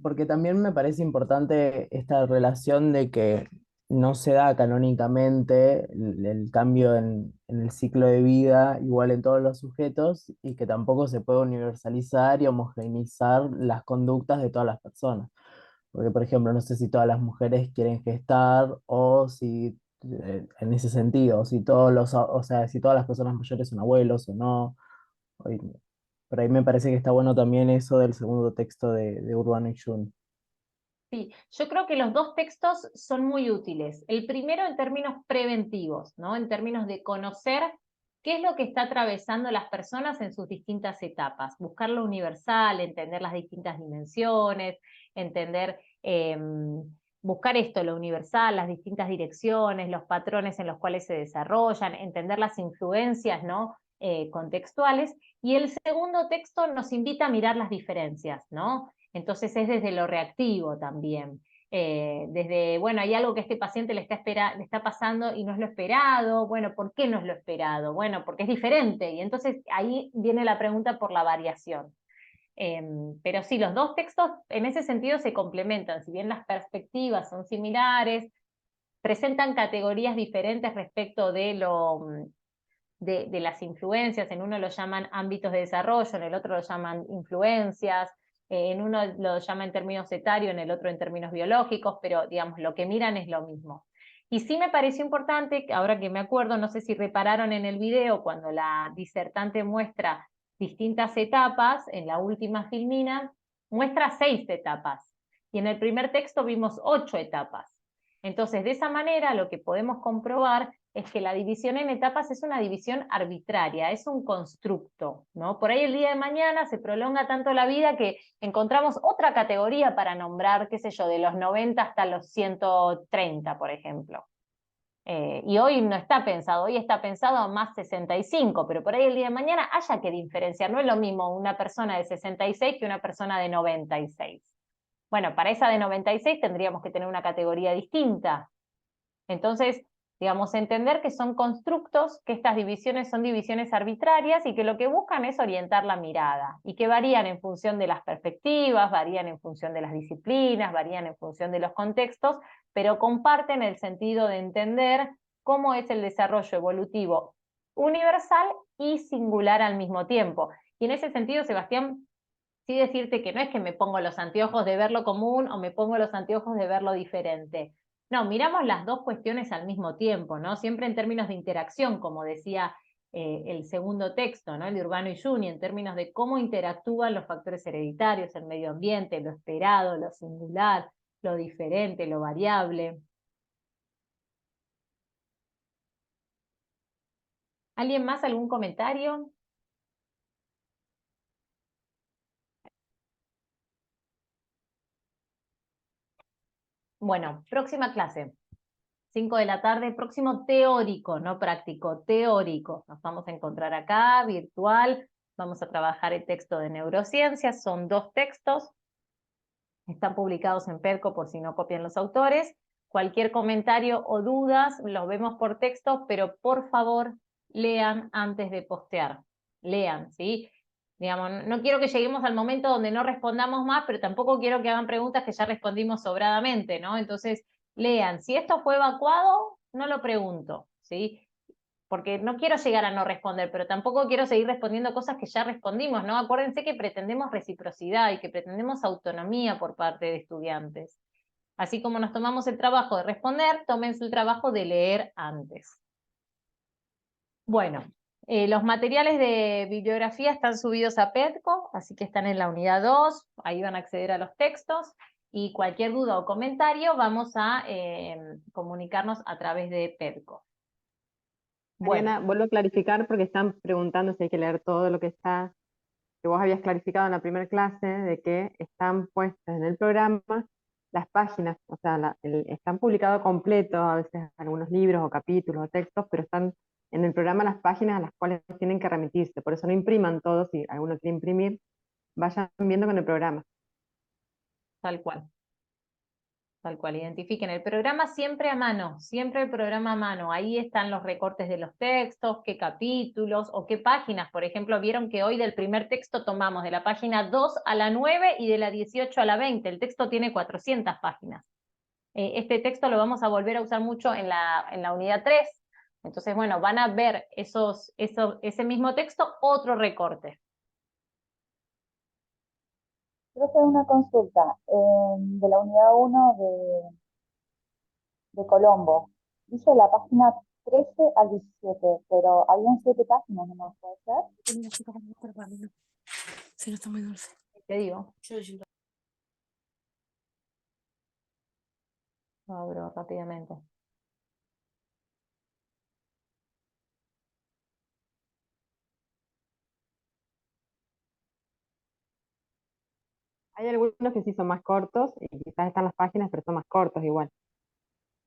P: Porque también me parece importante esta relación de que no se da canónicamente el cambio en el ciclo de vida igual en todos los sujetos y que tampoco se puede universalizar y homogeneizar las conductas de todas las personas. Porque, por ejemplo, no sé si todas las mujeres quieren gestar o si, en ese sentido, si todos o sea, si todas las personas mayores son abuelos o no. Oye, por ahí me parece que está bueno también eso del segundo texto de Urbano y Jun.
A: Sí, yo creo que los dos textos son muy útiles. El primero en términos preventivos, ¿no? En términos de conocer qué es lo que está atravesando las personas en sus distintas etapas. Buscar lo universal, entender las distintas dimensiones, entender, buscar esto, lo universal, las distintas direcciones, los patrones en los cuales se desarrollan, entender las influencias, ¿no? Contextuales. Y el segundo texto nos invita a mirar las diferencias, ¿no? Entonces es desde lo reactivo también. Desde, bueno, hay algo que a este paciente le está pasando y no es lo esperado. Bueno, ¿por qué no es lo esperado? Bueno, porque es diferente. Y entonces ahí viene la pregunta por la variación. Pero sí, los dos textos en ese sentido se complementan. Si bien las perspectivas son similares, presentan categorías diferentes respecto de de las influencias. En uno lo llaman ámbitos de desarrollo, en el otro lo llaman influencias. En uno lo llama en términos etarios, en el otro en términos biológicos, pero digamos, lo que miran es lo mismo. Y sí me pareció importante, ahora que me acuerdo, no sé si repararon en el video, cuando la disertante muestra distintas etapas, en la última filmina, muestra 6 etapas. Y en el primer texto vimos 8 etapas. Entonces, de esa manera, lo que podemos comprobar es que la división en etapas es una división arbitraria, es un constructo, ¿no? Por ahí el día de mañana se prolonga tanto la vida que encontramos otra categoría para nombrar, qué sé yo, de los 90 hasta los 130, por ejemplo. Y hoy no está pensado, hoy está pensado a más 65, pero por ahí el día de mañana haya que diferenciar. No es lo mismo una persona de 66 que una persona de 96. Bueno, para esa de 96 tendríamos que tener una categoría distinta. Entonces, digamos, entender que son constructos, que estas divisiones son divisiones arbitrarias y que lo que buscan es orientar la mirada y que varían en función de las perspectivas, varían en función de las disciplinas, varían en función de los contextos, pero comparten el sentido de entender cómo es el desarrollo evolutivo universal y singular al mismo tiempo. Y en ese sentido, Sebastián, sí decirte que no es que me pongo los anteojos de ver lo común o me pongo los anteojos de ver lo diferente. No, miramos las dos cuestiones al mismo tiempo, ¿no? Siempre en términos de interacción, como decía el segundo texto, ¿no? El de Urbano y Juni, en términos de cómo interactúan los factores hereditarios, el medio ambiente, lo esperado, lo singular, lo diferente, lo variable. ¿Alguien más, algún comentario? Bueno, próxima clase. 5 de la tarde, próximo teórico, no práctico, teórico. Nos vamos a encontrar acá, virtual, vamos a trabajar el texto de neurociencias, son 2 textos, están publicados en Perco por si no copian los autores. Cualquier comentario o dudas los vemos por texto, pero por favor lean antes de postear, lean, ¿sí? Digamos, no quiero que lleguemos al momento donde no respondamos más, pero tampoco quiero que hagan preguntas que ya respondimos sobradamente, ¿no? Entonces, lean. Si esto fue evacuado, no lo pregunto, ¿sí? Porque no quiero llegar a no responder, pero tampoco quiero seguir respondiendo cosas que ya respondimos, ¿no? Acuérdense que pretendemos reciprocidad y que pretendemos autonomía por parte de estudiantes. Así como nos tomamos el trabajo de responder, tómense el trabajo de leer antes. Bueno, los materiales de bibliografía están subidos a PEDCO, así que están en la unidad 2, ahí van a acceder a los textos. Y cualquier duda o comentario vamos a comunicarnos a través de PEDCO. Bueno,
D: Mariana, vuelvo a clarificar porque están preguntando si hay que leer todo lo que está, que vos habías clarificado en la primera clase, de que están puestas en el programa las páginas, o sea, están publicados completos, a veces algunos libros o capítulos o textos, pero están en el programa las páginas a las cuales tienen que remitirse. Por eso no impriman todo, si alguno quiere imprimir, vayan viendo con el programa.
A: tal cual. Tal cual, identifiquen el programa siempre a mano, siempre el programa a mano. Ahí están los recortes de los textos, qué capítulos o qué páginas. Por ejemplo, vieron que hoy del primer texto tomamos de la página 2 a la 9 y de la 18 a la 20. El texto tiene 400 páginas. Este texto lo vamos a volver a usar mucho en la unidad 3. Entonces, bueno, van a ver ese mismo texto, otro recorte.
M: Quiero hacer una consulta de la unidad 1 de Colombo. Dice la página 13 al 17, pero habían 7 páginas, ¿no puede ser?
O: Si no está muy dulce.
A: Te digo. Lo abro rápidamente.
D: Hay algunos que sí son más cortos, y quizás están las páginas, pero son más cortos igual.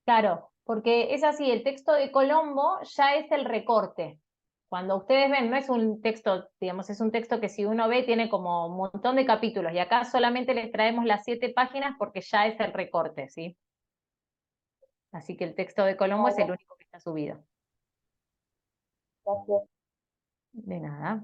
A: Claro, porque es así, el texto de Colombo ya es el recorte. Cuando ustedes ven, no es un texto, digamos, es un texto que si uno ve tiene como un montón de capítulos, y acá solamente les traemos las 7 páginas porque ya es el recorte, ¿sí? Así que el texto de Colombo es el único que está subido.
M: Gracias.
A: De nada.